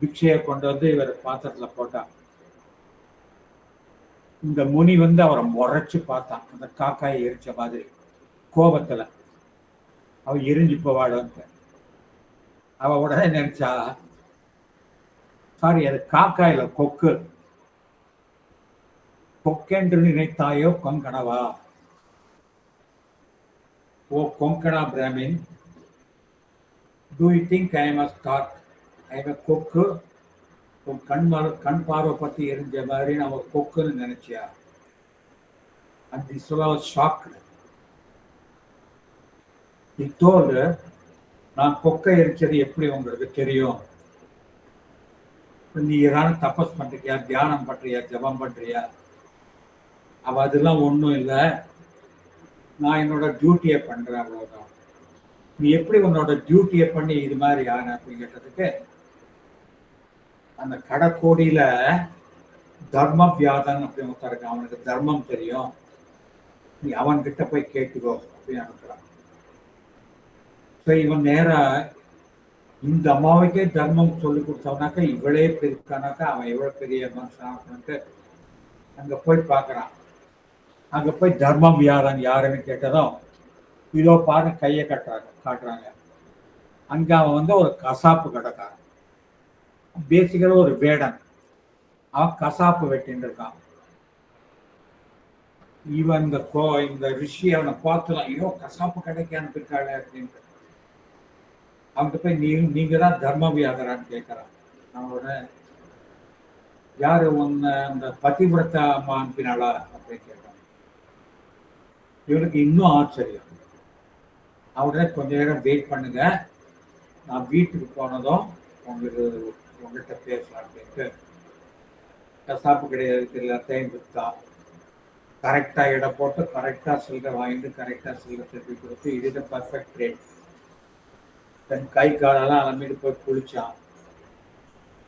பிக்ஷையை கொண்டு வந்து இவர் பாத்திரத்துல போட்டான். இந்த முனி வந்து அவரை முறைச்சு பார்த்தான், அந்த காக்காயை எரிச்ச மாதிரி கோபத்துல. அவ எரிஞ்சு போவாடுன்னு அவ உடனே நினைச்சா, சாரி அது காக்காயில கொக்கு, கொக்கென்று நினைத்தாயோ கொங்கணவா, ஓ கொங்கணா Brahmin, do you think I am a stork? I am a கொக்கு. கண் பார்வை பத்தி எரிஞ்ச மாதிரி நம்ம கொக்குன்னு நினைச்சியா? And this fellow was shocked. He told her, நான் கொக்கை எரிச்சது எப்படி உங்களுக்கு தெரியும்? நீ ஏதாவது தபஸ் பண்றியா, தியானம் பண்றியா, ஜபம் பண்றியா? அவ அதெல்லாம் ஒன்றும் இல்லை, நான் என்னோட டியூட்டியை பண்றேன், அவ்வளவுதான். நீ எப்படி உன்னோட டியூட்டியை பண்ணி இது மாதிரி ஆன அப்படின்னு கேட்டதுக்கு, அந்த கடைக்கோடியில தர்ம வியாதன் அப்படின்னு ஒருத்தருக்கு, அவனுக்கு தர்மம் தெரியும், நீ அவன் கிட்ட போய் கேட்டுக்கோ அப்படின்னு அனுப்புறான். ஸோ இவன் நேரா இந்த அம்மாவுக்கே தர்மம் சொல்லி கொடுத்தவனாக்கா இவளே பெருக்கானாக்கா அவன் எவ்வளவு பெரிய மனுஷன் அங்க போய் பார்க்கறான். அங்க போய் தர்மம் யாருன்னு கேட்டதும் இதோ பாரு கையை காட்டுறாங்க. அங்க அவன் வந்து ஒரு கசாப்பு கடைக்காரன், பேசிக்கலா ஒரு வேடன். அவன் கசாப்பு வெட்டின்னு இருக்கான். இவன் இந்த ரிஷி அவனை பார்த்துலாம், ஐயோ கசாப்பு கடைக்கு அனுப்பிட்டாளே அப்படின்ட்டு அவன்கிட்ட போய் நீங்க தான் தர்ம வியாதரான்னு கேட்கறான். அவனோட யாரு உன்னை அந்த பதிவிரதா அம்மா அனுப்பினாளா அப்படின்னு கேட்கறான். இவனுக்கு இன்னும் ஆச்சரியம். அவனே கொஞ்ச நேரம் வெயிட் பண்ணுங்க, நான் வீட்டுக்கு போனதும் உங்ககிட்ட பேசலாம் அப்படின்ட்டு கசாப்பு கிடையாது எல்லாத்தையும் விற்றான். கரெக்டா இடம் போட்டு கரெக்டா சில்லறை வாங்கிட்டு கரெக்டா சில்லறை திருப்பி கொடுத்து இது பர்ஃபெக்ட் ரேட். தன் கை காலெல்லாம் அலம்பிட்டு போய் குளிச்சான்.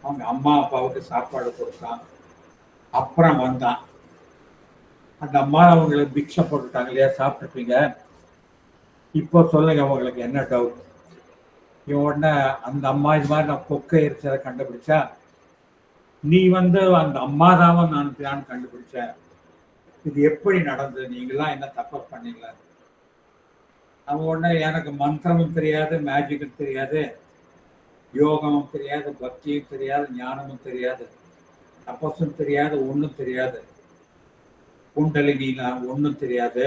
அவங்க அம்மா அப்பாவுக்கு சாப்பாடு கொடுத்தான். அப்புறம் வந்தான். அந்த அம்மா அவங்களுக்கு பிக்ஷை போட்டுட்டாங்க இல்லையா, சாப்பிட்டுருப்பீங்க, இப்போ சொல்லுங்க உங்களுக்கு என்ன டவுட். இவன் உடனே அந்த அம்மா இது மாதிரி நான் கொக்கை எரிச்சதை கண்டுபிடிச்சா, நீ வந்து அந்த அம்மா தான் நான் கண்டுபிடிச்சேன், இது எப்படி நடந்தது, நீங்களாம் என்ன தப்பா பண்ணீங்களா. அவன் உடனே எனக்கு மந்திரமும் தெரியாது, மேஜிக்கும் தெரியாது, யோகமும் தெரியாது, பக்தியும் தெரியாது, ஞானமும் தெரியாது, தபஸும் தெரியாது, ஒன்றும் தெரியாது, குண்டலினி ஒன்றும் தெரியாது,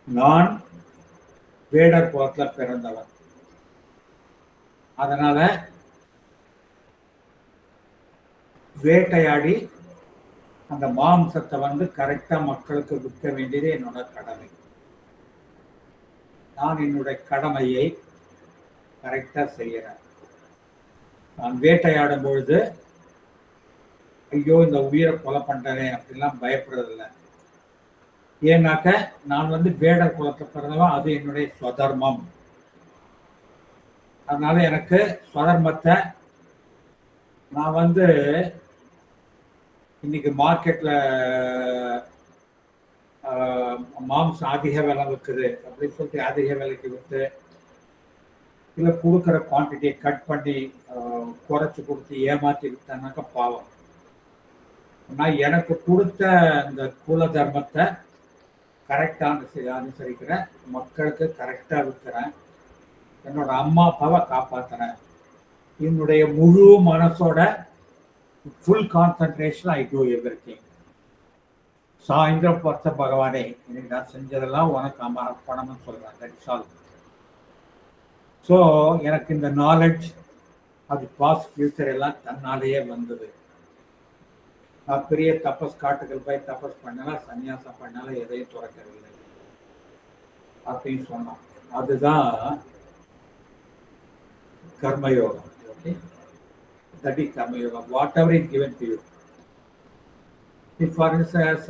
நான் வேடர் குலத்துல பிறந்தவன். அதனால வேட்டையாடி அந்த மாம்சத்தை வந்து கரெக்டா மக்களுக்கு விற்க வேண்டியது என்னோட கடமை. நான் என்னுடைய கடமையை கரெக்டா செய்யறேன். நான் வேட்டையாடும் பொழுது ஐயோ இந்த உயிரை கொலை பண்றேன் அப்படிலாம் பயப்படுறதில்லை. ஏன்னாக்க நான் வந்து வேடர் குலத்தை பிறந்தவன், அது என்னுடைய ஸ்வதர்மம். அதனால எனக்கு ஸ்வதர்மத்தை நான் வந்து இன்னைக்கு மார்க்கெட்ல மாம்சம் அதிக விலை விற்குது அப்படின்னு சொல்லிட்டு அதிக விலைக்கு விற்று இல்லை கொடுக்குற குவான்டிட்டியை கட் பண்ணி குறைச்சி கொடுத்து ஏமாற்றி விட்டானாக்கா பாவம். நான் எனக்கு கொடுத்த இந்த குல தர்மத்தை கரெக்டா அனுசரிக்கிறேன், மக்களுக்கு கரெக்டா விற்கிறேன், என்னோட அம்மா அப்பாவை காப்பாத்துறேன், என்னுடைய முழு மனசோட ஃபுல் கான்சன்ட்ரேஷன் ஐ டூ எவ்ரிதிங். சாயந்தரம் பார்த்த பகவானே இன்னைக்கு நான் செஞ்சதெல்லாம் உனக்கு அர்ப்பணம்னு சொல்றேன். That's all. ஸோ எனக்கு இந்த நாலேஜ் அது பாஸ்ட் ஃபியூச்சர் எல்லாம் தன்னாலேயே வந்தது. நான் பெரிய தபஸ் காட்டுகள் போய் தபஸ் பண்ணலாம், சன்னியாசம் பண்ணாலும் எதையும் துறக்கவில்லை அப்படின்னு சொன்னான். அதுதான் கர்மயோகம். Okay, that is karma yoga. Whatever is given to you. If for instance,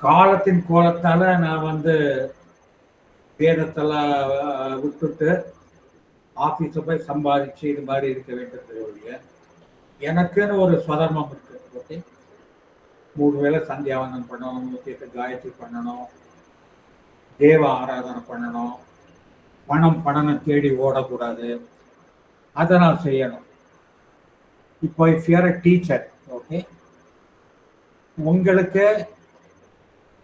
காலத்தின் கோலத்தால நான் வந்து வேதத்தெல்லாம் விட்டுட்டு ஆபீஸ்ல போய் சம்பாதிச்சு இது மாதிரி இருக்க வேண்டியது. எனக்குன்னு ஒரு ஸ்வதர்மம் இருக்கு. ஓகே, 3 வேளை சந்தியாவந்தனம் பண்ணணும், 108 காயத்ரி பண்ணணும், தேவ ஆராதனை பண்ணணும், பணம் தேடி ஓடக்கூடாது, அதை நான் செய்யணும். இப்போ if you are a teacher, okay, உங்களுக்கு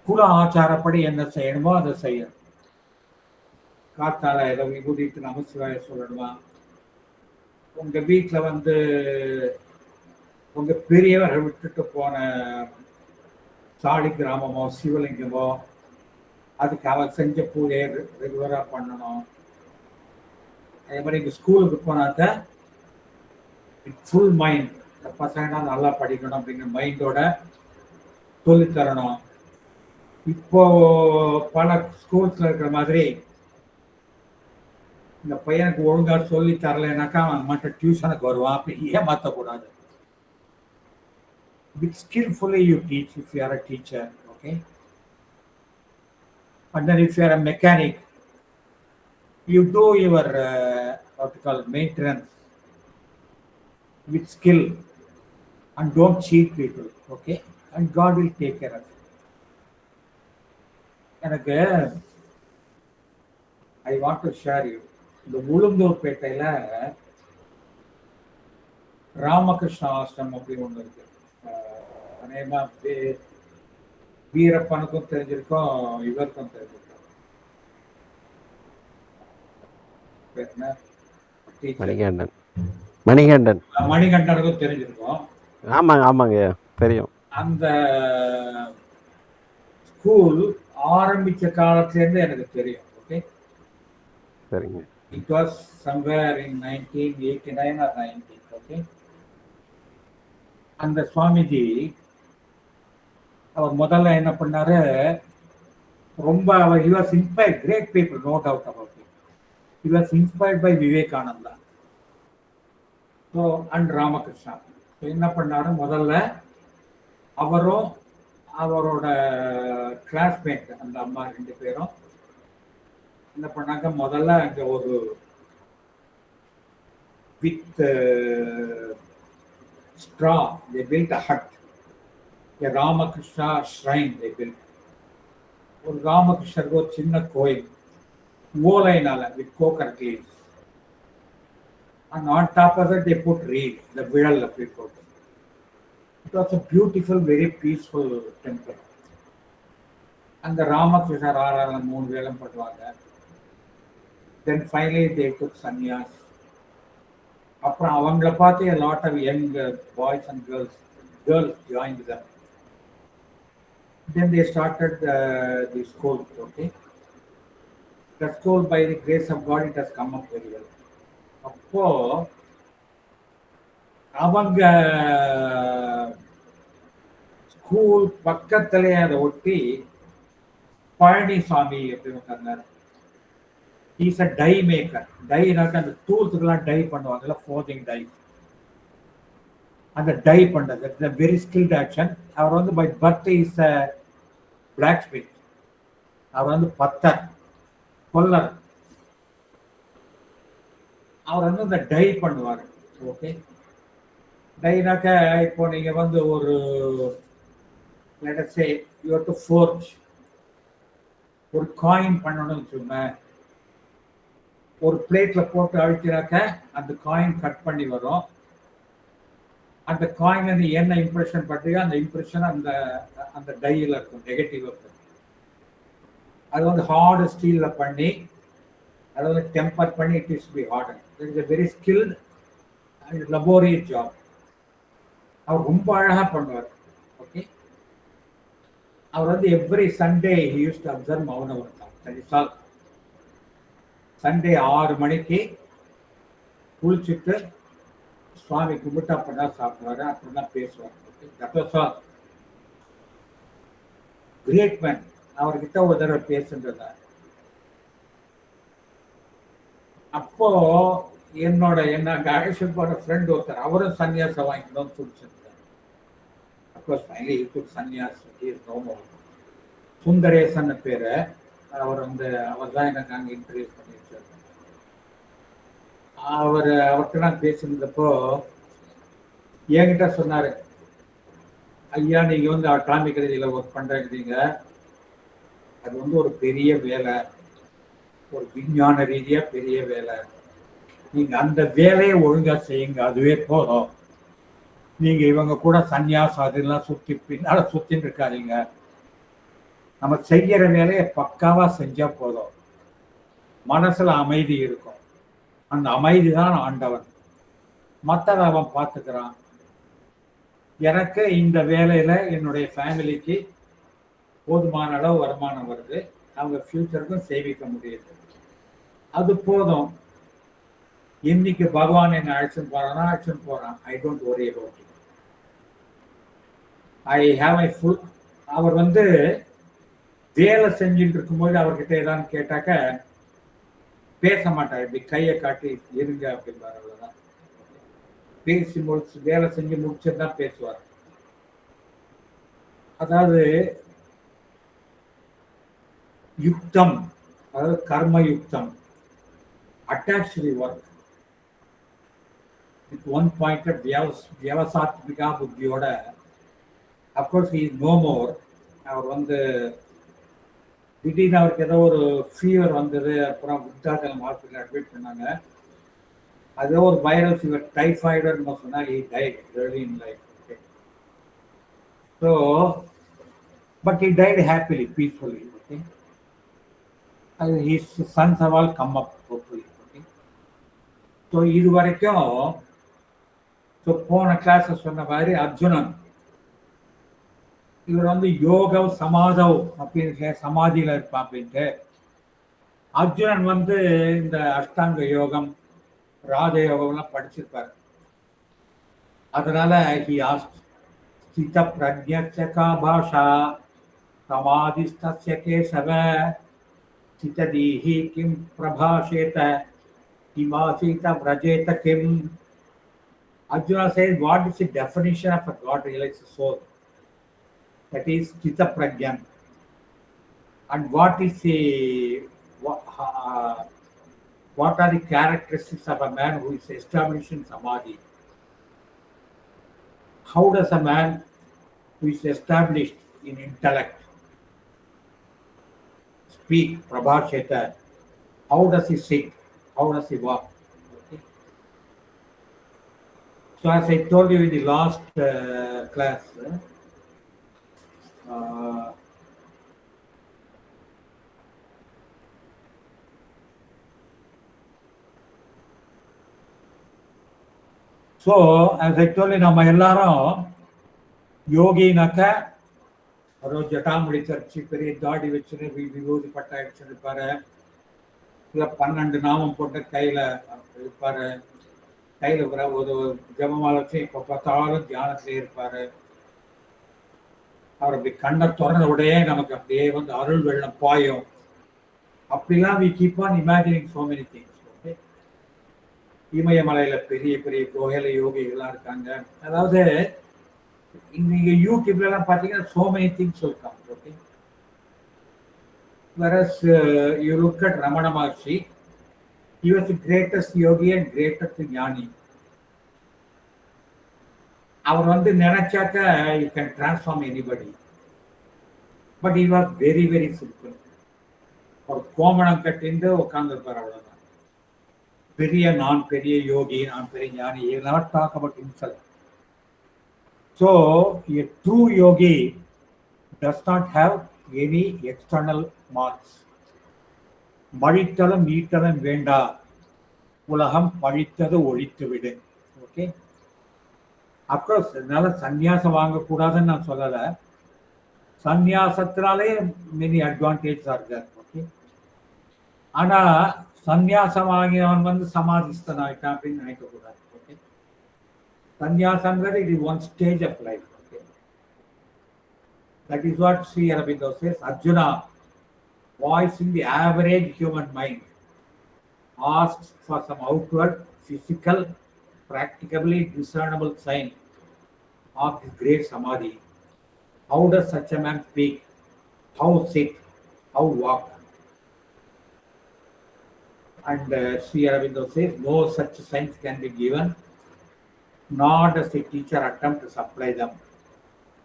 குல ஆச்சாரப்படி என்ன செய்யணுமோ அதை செய்யணும். காத்தால ஏதோ விபூதிட்டு நமசிவாய சொல்லணுமா, உங்க வீட்டுல வந்து உங்க பெரியவரை விட்டுட்டு போன சாலி கிராமமோ சிவலிங்கமோ அதுக்கு அவர் செஞ்ச பூஜையை ரெகுலரா பண்ணணும். அதே மாதிரி இங்க ஸ்கூலுக்கு போனாக்க ஃபுல் மைண்ட், பசங்க நல்லா படிக்கணும் அப்படிங்கிற மைண்டோட சொல்லித்தரணும். இப்போ பல ஸ்கூல்ஸ்ல இருக்கிற மாதிரி இந்த பையனுக்கு ஒழுங்கா சொல்லி தரலைனாக்கா அவன் மட்டும் டியூஷனுக்கு வருவான், அப்படி ஏமாற்றக்கூடாது. With skillfully you teach if you are a teacher, okay? And then if you are a mechanic, you do your what you call maintenance with skill and don't cheat people, okay? And God will take care of it. எனக்கு I want to share you. இந்த உளுந்தூர்பேட்டையில ராமகிருஷ்ணா ஆசிரம் அப்படின்னு ஒன்று இருக்கு. அநேகமா வீரப்பனுக்கும் தெரிஞ்சிருக்கும், இவருக்கும் தெரிஞ்சிருக்கும். மணிகண்டன். மணிகண்டன் மணிகண்டனுக்கும் தெரிஞ்சிருக்கும். ஆமாங்க ஆமாங்க தெரியும். அந்த ஸ்கூல் ஆரம்பிச்ச காலத்துல இருந்து எனக்கு தெரியும். ஓகே, சரிங்க. it was somewhere in 1989 or 90. Okay, அந்த சுவாமிஜி அவர் முதல்ல என்ன பண்ணாரு, ரொம்ப அவர் he was inspired great people, no doubt about it. He was inspired by Vivekananda so and Ramakrishna. என்ன பண்ணாரு, முதல்ல அவரும் அவரோட கிளாஸ்மேட் அந்த அம்மா 2 பேரும் என்ன பண்ணாங்க, முதல்ல அங்க ஒரு with straw they built a hut, a Ramakrishna shrine they built. ஒரு ராமகிருஷ்ணருக்கு ஒரு சின்ன கோயில் ஓலைனால with coconut leaves, and on top of that they put reed, the விழல் அப்படி போட்டு. It was a beautiful, very peaceful temple. அந்த ராமகிருஷ்ணர் ஆராதனை 3 வேளை பண்ணுவாங்க. Then finally they took sannyas. அப்புறம் அவங்கள பார்த்து a lot of young boys and girls joined them. Then they started the school. Okay, the school by the grace of God it has come up very well. அப்போ அவங்க school பக்கத்திலே அதை ஒட்டி பழனிசாமி அப்படின்னு சொன்னார். Is a die maker. டைனாக்க அந்த டூல்ஸுக்கெல்லாம் டை பண்ணுவாங்கல்ல, ஃபோர்ஜிங் டை, அந்த டை பண்றது வெரி ஸ்கில்ட் ஆக்ஷன். அவர் வந்து by birth is a blacksmith. அவர் வந்து பத்தர், கொல்லர். அவர் வந்து இந்த டை பண்ணுவார். ஓகே, டைனாக்க இப்போ நீங்க வந்து ஒரு let us say you have to forge ஒரு காயின் பண்ணணும்னு வச்சுக்கோங்க. ஒரு பிளேட்ல போட்டு அழுத்தினாக்க அந்த காயின் கட் பண்ணி வரும். அந்த காயின் வந்து என்ன இம்ப்ரெஷன் பண்றீங்க அந்த இம்ப்ரெஷன் அந்த அந்த டையில் இருக்கும், நெகட்டிவ் இருக்கும். அது வந்து ஹார்டு ஸ்டீல்ல பண்ணி அதை வந்து டெம்பர் பண்ணி இட் இஸ் பி ஹார்ட். இட் இஸ் a very skilled and laborious job. அவர் ரொம்ப அழகா பண்ணுவார். ஓகே, அவர் வந்து every Sunday he used to observe மௌன விரதம். that is all. சண்டே 6 மணிக்கு குளிச்சுட்டு சுவாமி கும்பிட்டு அப்பதான் சாப்பிடுவாரு, அப்படிதான் பேசுவார். that was all. Great man. அவர்கிட்ட ஒரு தடவை பேசுன்றதா. அப்போ என்ன அழைச்சு போற ஃப்ரெண்ட் ஒருத்தர், அவரும் சன்னியாசம் வாங்கிக்கணும்னு சொல்லிச்சிருந்தார். Of course finally he took sannyas. He is no more. Sundaresan பேரு. அவர் தான் எனக்கு அங்கே இன்ட்ரடியூஸ் பண்ணி வச்சார். அவர்கிட்ட நான் பேசியிருந்தப்போ என்கிட்ட சொன்னாரு, ஐயா நீங்க வந்து அட்டாமிக் எனர்ஜியில் ஒர்க் பண்றீங்க, அது வந்து ஒரு பெரிய வேலை, ஒரு விஞ்ஞான ரீதியா பெரிய வேலை. நீங்க அந்த வேலையை ஒழுங்கா செய்யுங்க, அதுவே போதும். நீங்க இவங்க கூட சன்னியாசம் அதெல்லாம் பின்னால சுத்தின்னு இருக்காதீங்க. நம்ம செய்யற வேலையை பக்காவா செஞ்சா போதும். மனசுல அமைதி இருக்கும். அந்த அமைதி தான் ஆண்டவன். மற்றதை அவன் பார்த்துக்கிறான். எனக்கு இந்த வேலையில என்னுடைய ஃபேமிலிக்கு போதுமான அளவு வருமானம் வருது, அவங்க ஃபியூச்சருக்கும் சேவிக்க முடியுது, அது போதும். இன்னைக்கு பகவான் என்ன அழைச்சுன்னு போறான். I don't worry about it. I have my full. அவர் வந்து வேலை செஞ்சுட்டு இருக்கும்போது அவர்கிட்ட ஏதாவது கேட்டாக்க பேச மாட்டார், இப்படி கையை காட்டி இருங்க அப்படின்பார். அவ்வளவுதான். பேசி முடிச்சு வேலை செஞ்சு முடிச்சுதான் பேசுவார். அதாவது யுக்தம், அதாவது கர்ம யுக்தம், attached to the work. With one pointed வியவசாத்மிகா புத்தியோட, of course he is no more. அவர் வந்து திடீர்னு அவருக்கு ஏதோ ஒரு ஃபீவர் வந்தது, அப்புறம் விருத்தாச்சலம் ஹாஸ்பிட்டல் அட்மிட் பண்ணாங்க. அது ஒரு வைரல் ஃபீவர், டைஃபாய்டுன்னு சொன்னா he died early in life. Okay. So, but he died happily, peacefully. Okay. And his sons have all come up hopefully. Okay. So இது வரைக்கும் போன கிளாஸ் சொன்ன மாதிரி அர்ஜுனன் இவர் வந்து யோகவ் சமாதவ் அப்படின்னு சமாதியில இருப்பான் அப்படின்ட்டு. அர்ஜுனன் வந்து இந்த அஷ்டாங்க யோகம் ராஜ யோகம்லாம் படிச்சிருப்பாரு. அதனால ஹி ஆஸ்க்ட் ஸ்தித பிரஜ்ஞஸ்ய கா பாஷா சமாதிஸ்தஸ்ய கேசவ ஸ்திததீஹி கிம் பிரபாஷேத கிமாசீத व्रजेत கிம். Arjuna says, what is the definition of a God realized soul? That is Chitta Prajnan. And what is the what are the characteristics of a man who is established in Samadhi? How does a man who is established in intellect speak, Prabhasheta? How does he sit? How does he walk? So as I told you in the last class, so as I told you, நம்ம எல்லாரும் யோகினாக்க ஒரு ஜட்டாமுடி தரிச்சு பெரிய தாடி வச்சுன்னு விபூதி பட்டா அடிச்சிருப்பாரு, இல்லை 12 நாமம் போட்டு கையில இருப்பாரு, கையில் ஒரு ஜபமால வச்சு இப்போ பார்த்தாலும் தியானத்திலே இருப்பாரு. அவர் அப்படி கண்ணை திறந்த உடையே நமக்கு அப்படியே வந்து அருள் வெள்ளம் பாயும். அப்படிலாம் we keep on imagining so many things. Okay. இமயமலையில பெரிய பெரிய கோயில யோகிகள்லாம் இருக்காங்க. அதாவது நீங்க யூடியூப்ல எல்லாம் பார்த்தீங்கன்னா so many things will come. Okay. Whereas you look at Ramana Maharshi, he was the greatest yogi and greatest ஞானி. அவர் வந்து நினைச்சாக்க you can transform anybody. But he was very, very simple. ஒரு கோமணம் கட்டிந்து உட்கார்ந்துருப்பார், அவ்வளவுதான். நான் பெரிய யோகி, நான் பெரிய ஞானி. He will not talk about himself. So a true yogi does not have any external marks. மழித்தலும் நீட்டலும் வேண்டா, உலகம் பழித்தது ஒழித்து விடு. ஓகே. அப்கோர்ஸ் அதனால சந்நியாசம் வாங்கக்கூடாதுன்னு நான் சொல்லலை. சந்நியாசத்தினாலே மெனி அட்வான்டேஜ் ஆர். ஓகே. ஆனா சந்நியாசம் வாங்கினவன் வந்து சமாதிஸ்தன் ஆயிட்டான் அப்படின்னு நினைக்கக்கூடாது. ஓகே. சந்நியாசங்கிறது இது one stage of life. Okay. That is what Shri Aurobindo says. Arjuna, voicing the average human mind, asks for some outward, physical, practicably discernible sign of his great samadhi. How does such a man speak? How sit? How walk? And Sri Aurobindo says, no such signs can be given, nor does the teacher attempt to supply them.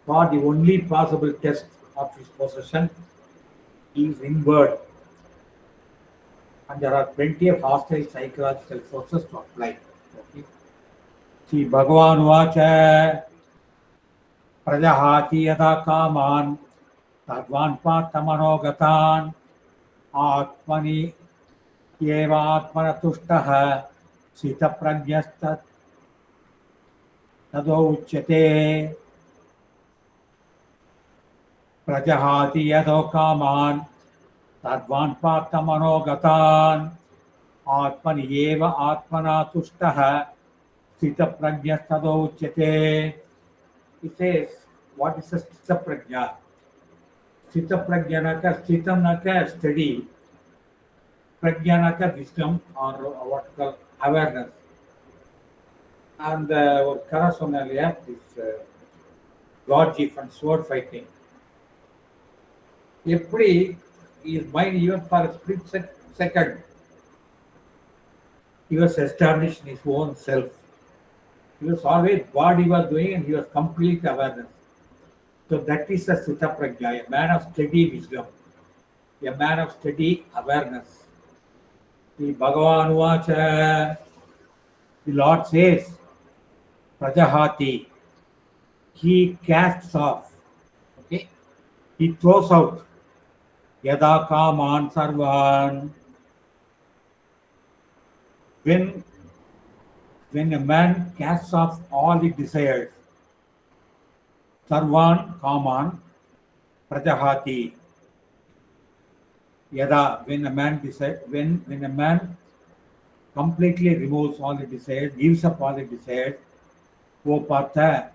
For the only possible test of his possession is inward, and there are plenty of hostile psychological forces to apply. Okay. See, Bhagavan Vacha Prajahati Yada Kaman Tadvan Patamanogathan Atmani Yeva Atmana Tushtaha Sita Prajnastat Tado Uchyate Prajahati Yado Kaman Tadvan Patamanogathan Atmani Yeva Atmana Tushtaha Sita Prajnastado Uchyate. He says, what is a Sita Prajna? Sita Prajnanaka, Stitamnaka study, Prajnanaka wisdom, or what we call awareness. And Karasonaliya is Lord Chief and sword fighting. எப்படி his mind, even for a split second, he was established in his own self. He was always what he was doing, and he was complete awareness. So that is a Sita Prajna, a man of steady wisdom. a man of steady awareness. The Bhagavan Uvacha, the Lord says, Prajahati, he casts off, okay? He throws out, Yada Kaman Sarvan. When a man casts off all the desires, Sarvan Kaman Prajahati, Yada, when a man completely removes all the desires, gives up all the desires, Vopatha,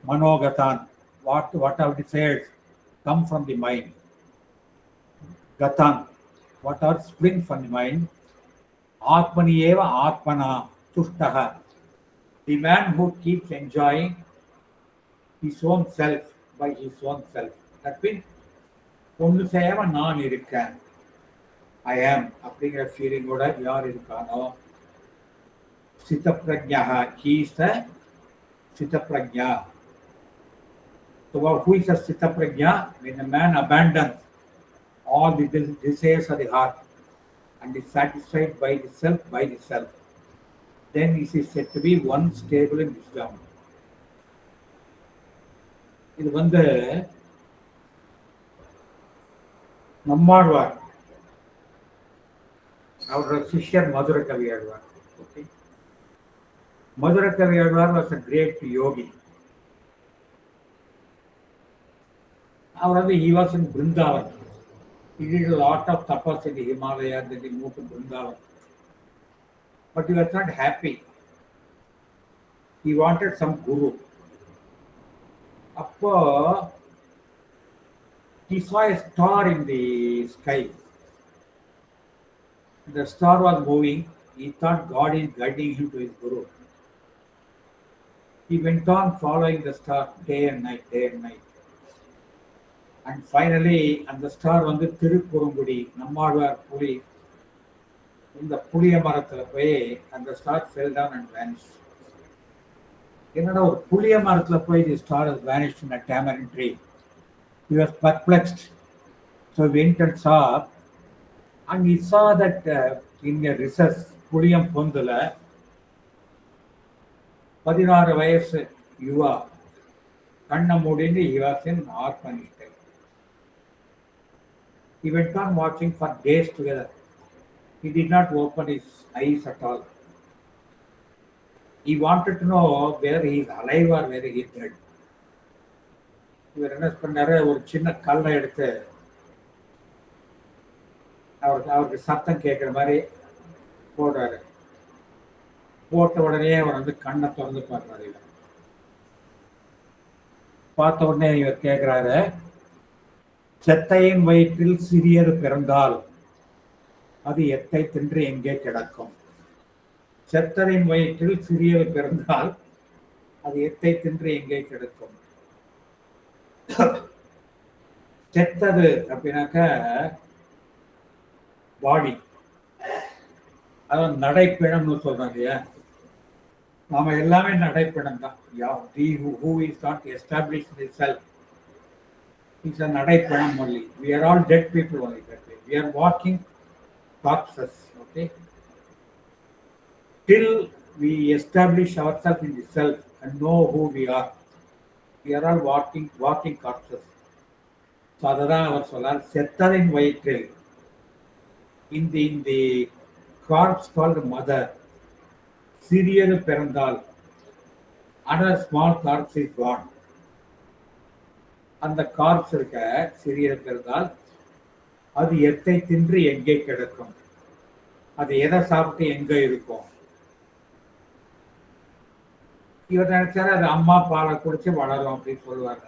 Manogatan, whatever desires come from the mind, Gatan, whatever spring from the mind, Atmanieva Atmana Tushtaha, the man who keeps enjoying his own self by his own self. That means, ஒன்று செய்யாம நான் இருக்கேன், ஐ ஆம் அப்படிங்கிற ஃபீலிங்கோட யார் இருக்கானோ, சித்தப்பிரஜா, he is the sthitaprajna. So who is a Siddhaprajna? When a man abandons all the desires of the heart and is satisfied by the self, then he is said to be one stable in wisdom. இது நம்மாழ்வார், அவரோட சிஷ்யர் Madhura Kavi Alvar. Okay, Madhura Kavi Alvar was a great yogi. அவர் he was in Vrindavan. He did a lot of tapas in the Himalayas, then he moved to Vrindavan. But he was not happy. He wanted some guru. அப்போ he saw a star in the sky. The star was moving. He thought God is guiding him to his guru. He went on following the star day and night. And finally, and the star Tirupurungudi, Nammalvar புலி, இந்த புளிய மரத்துல போய் அந்த star fell down and vanished. என்னடா ஒரு புளிய மரத்துல போய் the star has vanished in a tamarind tree. He was perplexed. So he went and saw, and he saw that in a recess, புளியம் பொந்துல 16 வயசு யுவா கண்ணை மூடின்னு he was in ஆர்ப்பனிட்டு. He went on watching for days together. He did not open his eyes at all. He wanted to know whether he is alive or whether he is dead. இவர் என்ன பண்ணாரு, ஒரு சின்ன கல்லை எடுத்து அவருக்கு சத்தம் கேட்குற மாதிரி போடுறாரு. போட்ட உடனே அவர் கண்ணை திறந்து பார்க்குறாரு. இவர் பார்த்த உடனே இவர் கேட்குறாரு, செத்தையின் வயிற்றில் சிறியது பிறந்தால் அது எத்தை தின்று எங்கே கிடக்கும்? செத்தரின் வயிற்றில் சிறியது பிறந்தால் அது எத்தை தின்று எங்கே கிடக்கும்? செத்தது அப்படின்னாக்க பாடி, அதான் நடைப்பிணம்னு சொல்றாங்க இல்லையா, நாம எல்லாமே நடைப்பிணம் தான். who is not established in itself is a நடைப்பிணம் only. We are all dead people only that way. We are walking corpses. Okay, till we establish ourselves in the self and know who we are, we are all walking corpses. So அதுதான் அவர் சொல்றார், செத்தரின் வயிற்றில், in the corpse called mother, சிறியது பிறந்தால், another small corpse is born. அந்த corps இருக்க சிறியது பிறந்தால் அது எத்தை தின்று எங்கே கிடக்கும்? அது எதை சாப்பிட்டு எங்க இருக்கும்? இவர் நினைச்சாரு அது அம்மா பாலை குடிச்சு வளரும் அப்படின்னு சொல்லுவாங்க.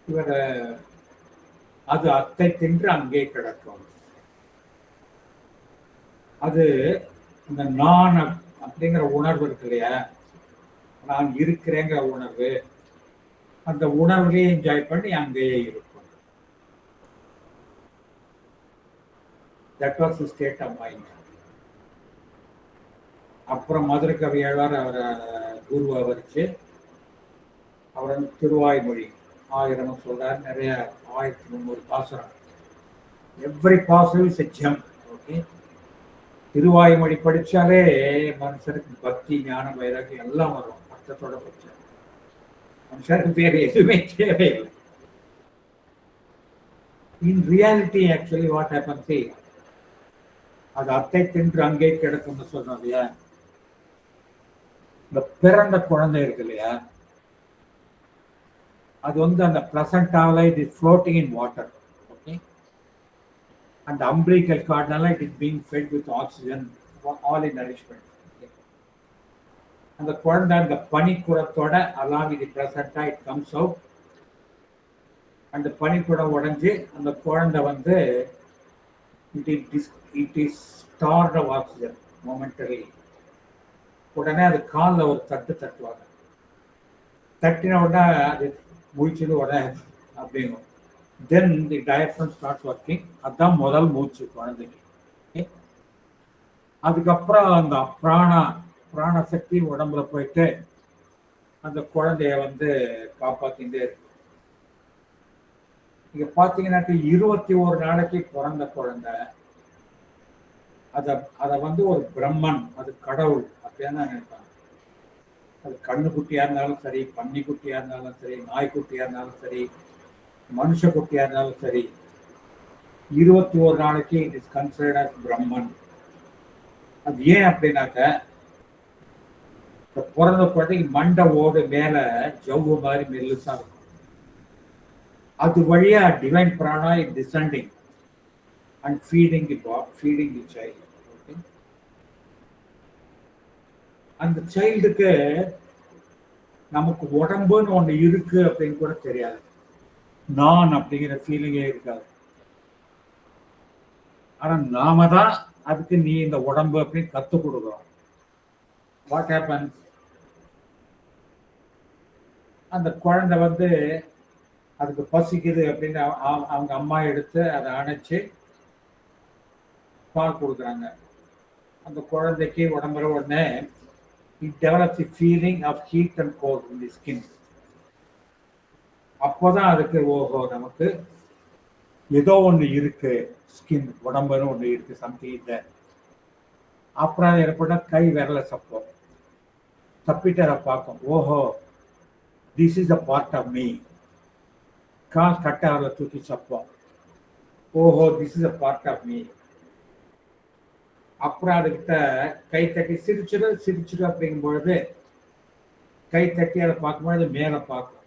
இவர் அது அத்தை தின்று அங்கே கிடக்கும். அது இந்த நான் அப்படிங்கிற உணர்வு இருக்கு இல்லையா, நான் இருக்கிறேங்கிற உணர்வு, அந்த உணர்வையே என்ஜாய் பண்ணி அங்கேயே இருக்கும். That was the state of mind. அப்புறம் மதுரை கவி ஆழ்வார் அவரை குருவை வச்சு அவர் திருவாய்மொழி 1000 சொல்றார். நிறைய 1300 பாசுரம் every positive is a gem. Okay, Thiruvaimozhi படிச்சாலே மனுஷனுக்கு பக்தி, ஞானம், வைராக்கியம் எல்லாம் வரும். அர்த்தத்தோட படிச்சா மனுஷனுக்கு வேறு எதுவுமே தேவையில்லை. In reality actually what happens, அது அத்தை தின்று அங்கே கிடக்கும்னு சொல்றோம் இல்லையா, இந்த பிறந்த குழந்தை இருக்கு இல்லையா, அது வந்து அந்த பிளசண்டாவில் it is floating in water. Okay, அந்த umbilical cardனால it is being fed with oxygen, all in nourishment. அந்த குழந்தை அந்த பனிக்குடத்தோட along with placenta it comes out. அந்த பனிக்குடம் உடைஞ்சு அந்த குழந்தை வந்து it is start of oxygen momentary. உடனே அது காலில் ஒரு தட்டுவாங்க. தட்டின உடனே அது மூச்சுன்னு உடனே அப்படிங்கும். தென் தி டயஃப்ரம் ஸ்டார்ட்ஸ் ஒர்க்கிங். அதுதான் முதல் மூச்சு குழந்தைக்கு. அதுக்கப்புறம் அந்த பிராண சக்தி உடம்புல போயிட்டு அந்த குழந்தைய வந்து காப்பாத்திட்டே இருக்கு. நீங்க பாத்தீங்கன்னாக்க 21 நாளைக்கு பிறந்த குழந்தை அத வந்து ஒரு பிரம்மன், அது கடவுள் அப்படின்னு தான் நினைப்பாங்க. அது கண்ணுக்குட்டியா இருந்தாலும் சரி, பன்னி குட்டியா இருந்தாலும் சரி, நாய்க்குட்டியா இருந்தாலும் சரி, மனுஷ குட்டியா இருந்தாலும் சரி, 21 நாளைக்கு இட் இஸ் கன்சிடர்ட் அஸ் பிரம்மன். அது ஏன் அப்படின்னாக்க பிறந்த குழந்தைக்கு மண்டை ஓடு மேல ஜவ்வு மாதிரி மெல்லுசா இருக்கும். அது வழியா divine prana is descending and feeding the child. அந்த சைல்டுக்கு நமக்கு உடம்புன்னு ஒண்ணு இருக்கு அப்படின்னு கூட தெரியாது. நான் அப்படிங்கிற ஃபீலிங்கே இருக்காது. ஆனா நாம தான் அதுக்கு நீ இந்த உடம்பு அப்படின்னு கத்து கொடுக்குறோம். வாட் ஹேப்பன்ஸ், அந்த குழந்தை வந்து அதுக்கு பசிக்குது அப்படின்னு அவங்க அம்மா எடுத்து அதை அணைச்சு பால் கொடுக்குறாங்க. அந்த குழந்தைக்கு உடம்புல உடனே it develops a feeling of heat and cold in the skin. அப்போதான் அதுக்கு ஓஹோ நமக்கு ஏதோ ஒன்று இருக்கு, ஸ்கின் உடம்புன்னு ஒன்று இருக்கு, சம்திங் இல்லை. அப்புறம் ஏற்பட்ட கை விரல சப்போம், தப்பிட்டு அதை பார்க்கும். Oho this is a part of me. கால் கட்டாவில் தூக்கி சப்போம். Oho this is a part of me. அப்புறம் அதுக்கிட்ட கை தட்டி சிரிச்சிடு அப்படிங்கும் பொழுது கை தட்டி அதை பார்க்கும்போது மேலே பார்க்கும்.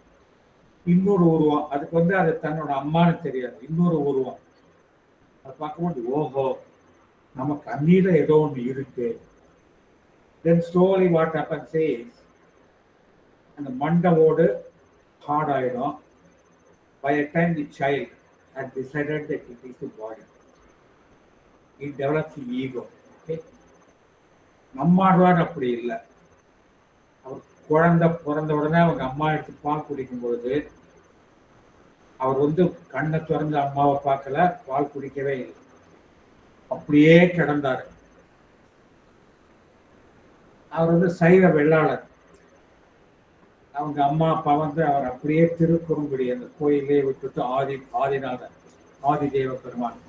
இன்னொரு உருவம், அதுக்கு வந்து அது தன்னோட அம்மானு தெரியாது, இன்னொரு உருவம். அதை பார்க்கும்போது ஓஹோ நமக்கு அந்நில ஏதோ ஒன்று இருக்கு. Then slowly what happens is அந்த மண்டை ஓடு ஹார்ட் ஆயிடும். By a time the child had decided that it is the body, it develops the ego. Nammalvar அப்படி இல்லை. அவர் குழந்தை பிறந்த உடனே அவங்க அம்மா எடுத்து பால் குடிக்கும் பொழுது அவர் வந்து கண்ணை திறந்து அம்மாவை பார்க்கல, பால் குடிக்கவே இல்லை, அப்படியே கிடந்தார். அவர் வந்து சைவ வெள்ளாளர். அவங்க அம்மா அப்பா வந்து அவர் அப்படியே திருக்குறுங்குடி அந்த கோயிலே விட்டுட்டு ஆதிநாதன் ஆதி தேவ பெருமான்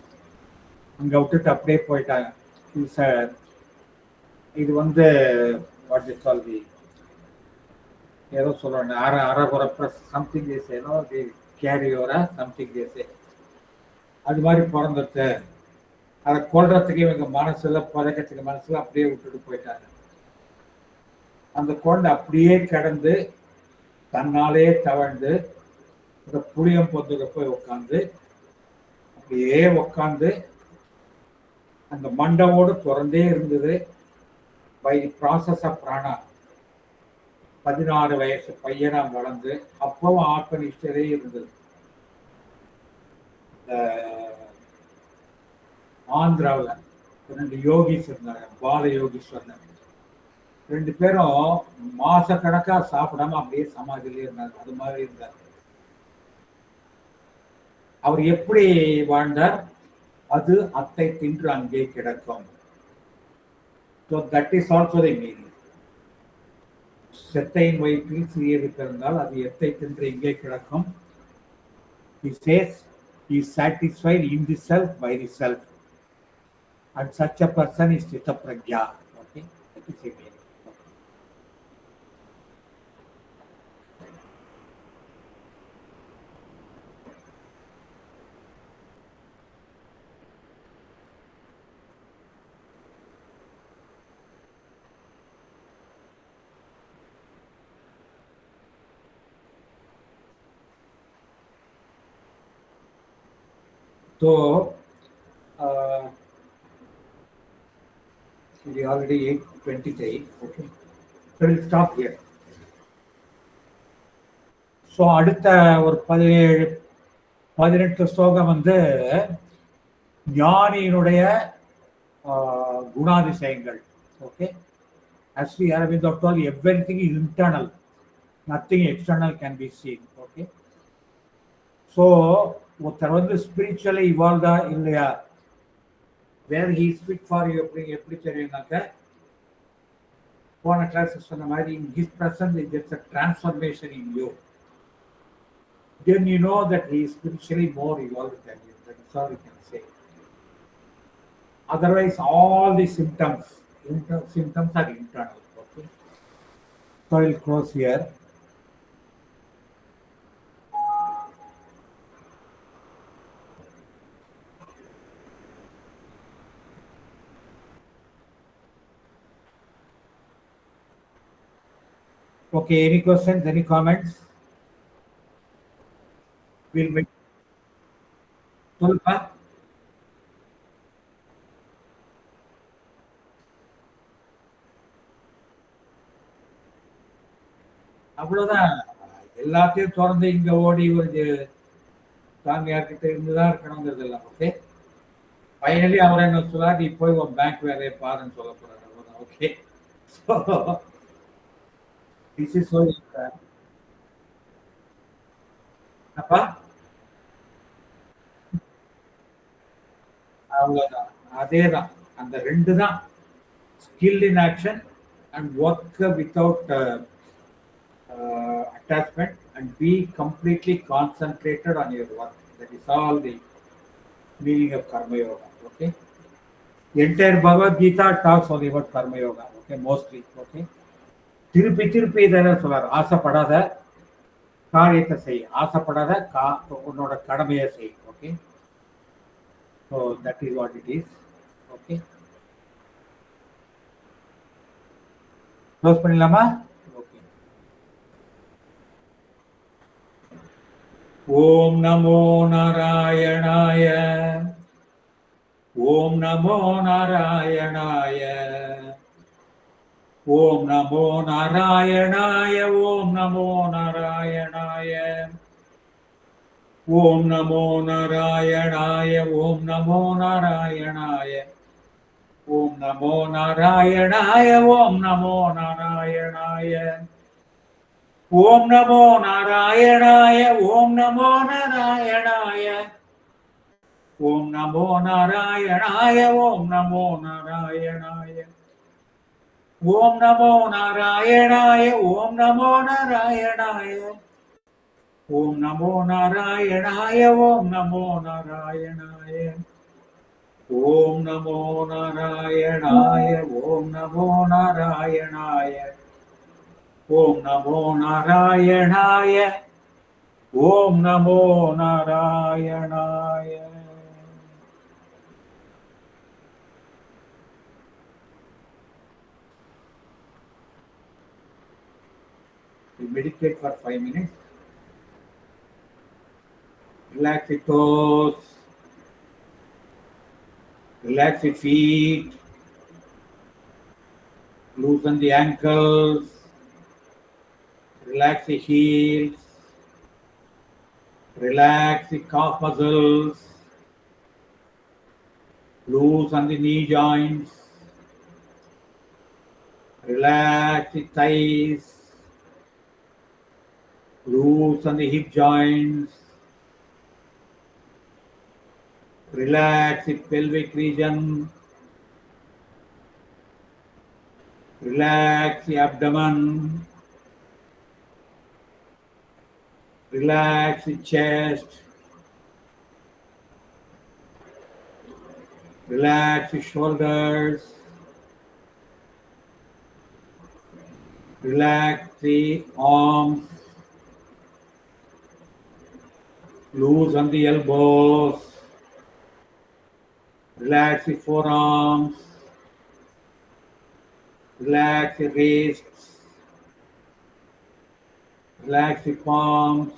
அங்க விட்டுட்டு அப்படியே போயிட்டாங்க. இது வந்து வாட் இஸ் கால் தி ஏதோ சொல்றாங்க அரகுற சம்திங் தேசே, ஏதோ தி கேரியோரா சம்திங் தேசே, அது மாதிரி பிறந்துட்டு அதை கொள்றதுக்கு இவங்க மனசுல பதக்கத்துக்கு மனசுல அப்படியே விட்டுட்டு போயிட்டாங்க. அந்த குழந்தை அப்படியே கிடந்து தன்னாலே தவழ்ந்து இந்த புளியம் பொந்துல போய் உட்காந்து அப்படியே உட்காந்து அந்த மண்டவோடு திறந்தே இருந்தது. பை தி ப்ராசஸ் ஆஃப் பிராணா 16 வயசு பையனா வளர்ந்து அப்பவும் ஆத்மனிஷ்டரே இருந்தது. ஆந்திராவில் 2 யோகிஸ் இருந்தாங்க, பால யோகீஸ்வரன். 2 பேரும் மாச கணக்கா சாப்பிடாம அப்படியே சமாதியிலே இருந்தாங்க. அது மாதிரி இருந்தார். அவர் எப்படி வாழ்ந்தார்? அது அத்தை தின்று அங்கே கிடக்கும். So that is also the meaning. செத்தையின் வயிற்றில் சிறியது பிறந்தால் அது எத்தை தின்று எங்கே கிடக்கும். He says is satisfied in the self by the self. And such a person is Stita Pragya. Okay? That is it. So, we already 8:23. Okay. So we'll stop here. So அடுத்த ஒரு 17-18 ஸ்லோகம் வந்து ஞானியினுடைய குணாதிசயங்கள். Okay, as Sri Aurobindo told, everything is internal, nothing external can be seen. Okay, so ஒருத்தர் வந்து spiritually இவால்வ்டா இல்லையா, where he is fit for you எப்படி தெரியும்னாக்க, போன கிளாஸ் சொன்ன மாதிரி in his presence it gets a transformation in you. Then you know that he is spiritually more evolved than you. That is all you can say. Otherwise, all the symptoms are internal. Okay. So I will close here. Okay, any questions, any comments? We'll make. அவ்வளவுதான், எல்லாத்தையும் திறந்து இங்க ஓடி ஒரு சாமியார்கிட்ட இருந்துதான் இருக்கணுங்கிறது இல்லை. Okay, finally அவர் என்ன சொல்றாரு, நீ போய் உன் பேங்க் வேலையை பாருன்னு சொல்ல போறாரு. அவ்வளவுதான். ஓகே, திஸ் இஸ் அப்பா, அவ்வளவுதான், அதேதான், அந்த ரெண்டு தான், skill in action and work without attachment and be completely concentrated on your work. That is all the meaning of Karma Yoga. Okay, entire Bhagavad Gita talks only about Karma Yoga. Okay, mostly. Okay, திருப்பி இதெல்லாம் சொல்றாரு, ஆசைப்படாத காரியத்தை செய், ஆசைப்படாத உன்னோட கடமையை செய். Okay, so that is what it is. Okay, close பண்ணிடலாமா? ஓம் நமோ நாராயணாய, ஓம் நமோ நாராயணாய, ஓம் நமோ நாராயணாய, ஓம் நமோ நாராயணாய, ஓம் நமோ நாராயணாய, ஓம் நமோ நாராயணாய, ஓம் நமோ நாராயணாய, ஓம் நமோ நாராயணாய, ஓம் நமோ நாராயணாய, ஓம் நமோ நாராயணாய, ஓம் நமோ நாராயணாய, ஓம் நமோ நாராயணாய, ஓம் நமோ நாராயணாய, ஓம் நமோ நாராயணாய, ஓம் நமோ நாராயணாய, ஓம் நமோ நாராயணாய, ஓம் நமோ நாராயணாய, ஓம் நமோ நாராயணாய, ஓம் நமோ நாராயணாய, ஓம் நமோ நாராயணாய. We meditate for 5 minutes. Relax the toes, relax the feet, loosen the ankles, relax the heels, relax the calf muscles, loosen the knee joints, relax the thighs, loosen the hip joints, relax the pelvic region, relax the abdomen, relax the chest, Relax the shoulders. Relax the arms. Loosen the elbows. Relax the forearms. Relax the wrists. Relax the palms.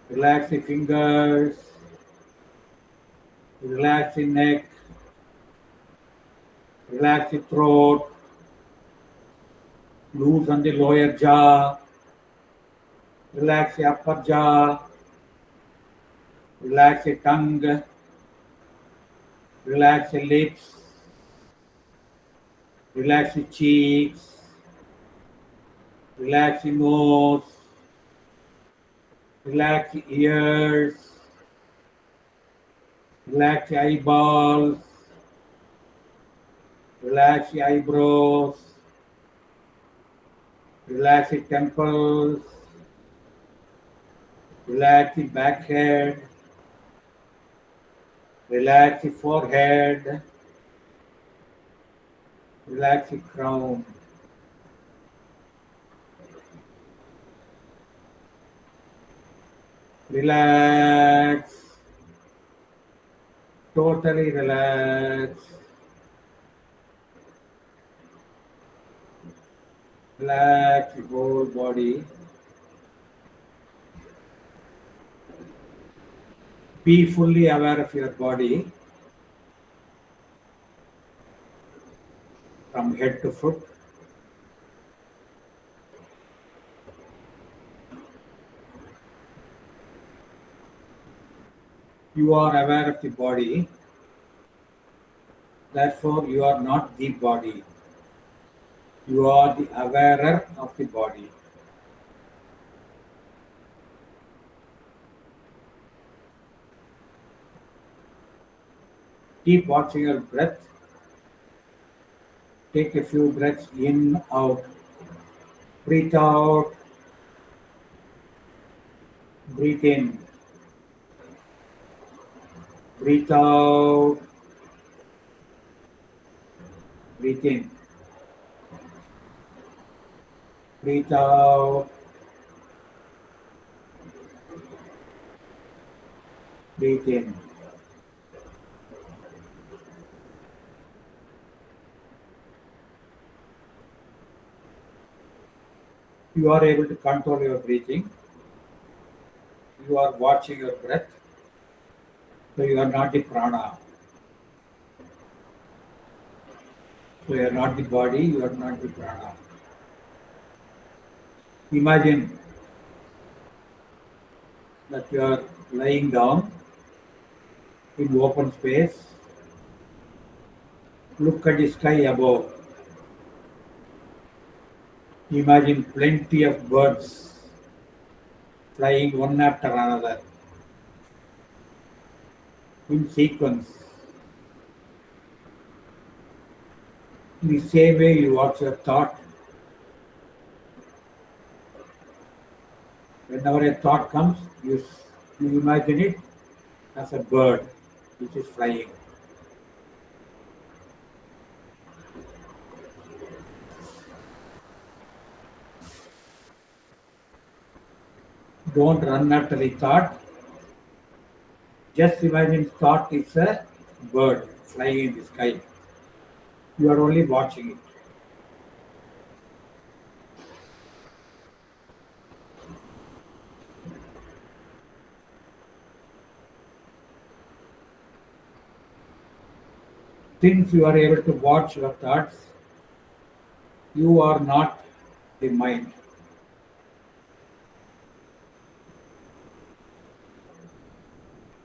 Relax the fingers. Relax the neck. Relax the throat. Loosen the lower jaw. Relax the upper jaw. Relax the tongue. Relax the lips. Relax the cheeks. Relax the nose. Relax the ears. Relax the eyeballs. Relax the eyebrows. Relax the temples. Relax the back head. Relax the forehead. Relax the crown. Relax. Totally relax. Relax the whole body. Be fully aware of your body from head to foot. You are aware of the body, therefore you are not the body. You are the awarer of the body. Keep watching your breath. Take a few breaths in, out. Breathe out. Breathe in. Breathe out. Breathe in. Breathe out. Breathe in. You are able to control your breathing. You are watching your breath. So you are not the prana. So you are not the body, you are not the prana. Imagine that you are lying down in open space. Look at the sky above. Imagine plenty of birds flying one after another in sequence. In the same way you watch your thought. Whenever a thought comes, you imagine it as a bird which is flying. Don't run after the thought. Just imagine thought is a bird flying in the sky. You are only watching it. Since you are able to watch your thoughts, you are not the mind.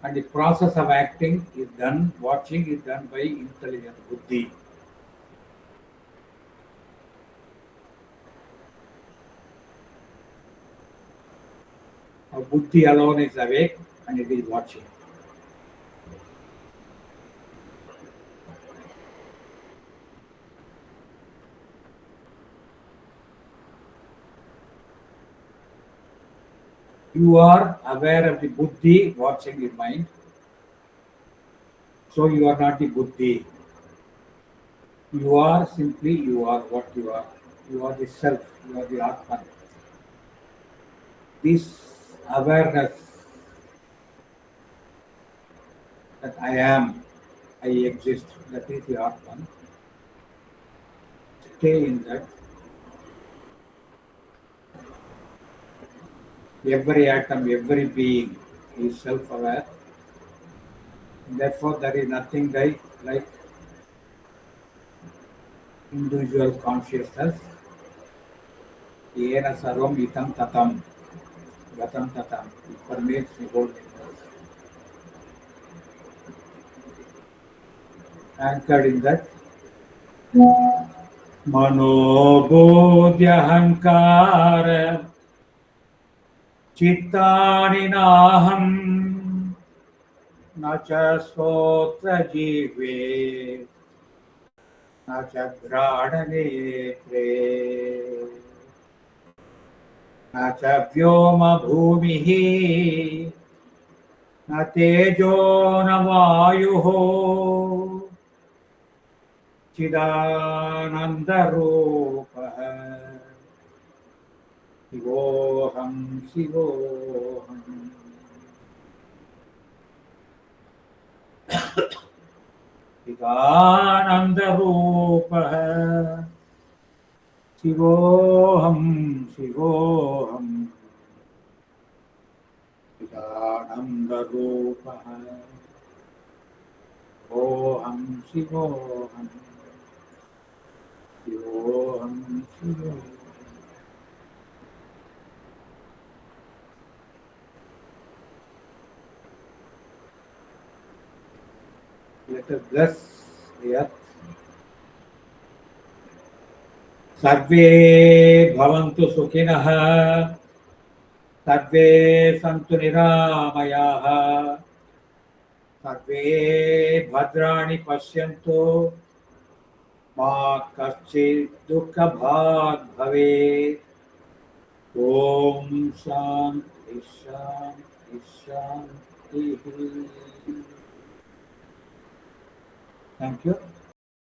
And the process of acting is done, watching is done by intelligence, buddhi. Our buddhi alone is awake and it is watching. You are aware of the buddhi watching the mind. So you are not the buddhi. You are simply you are what you are. You are the self. You are the Atman. This awareness that I am, I exist, that is the Atman. Stay in that. Every atom, every being is self-aware. Therefore, there is nothing like individual consciousness. Yena sarvam itam tatam, gatam tatam. It permeates the whole universe. Anchored in that मनोबोध्यहंकार चित्तानि नाहं न च श्रोत्र जीवे न च घ्राणनेत्रे न च व्योम भूमिः न तेजो न वायुः चिदानन्दरूपः शिवोऽहं शिवोऽहम् चिदानन्दरूपः शिवोऽहं शिवोऽहम् चिदानन्दरूपः ओहं शिवोऽहम् शिवोऽहं शिवोऽहम्. Let us bless the earth. सर्वे भवन्तु सुखिनः सर्वे सन्तु निरामयाः सर्वे भद्राणि पश्यन्तु मा कश्चित् दुःखभाग् भवेत्. ॐ शान्ति शान्ति शान्तिः. Thank you.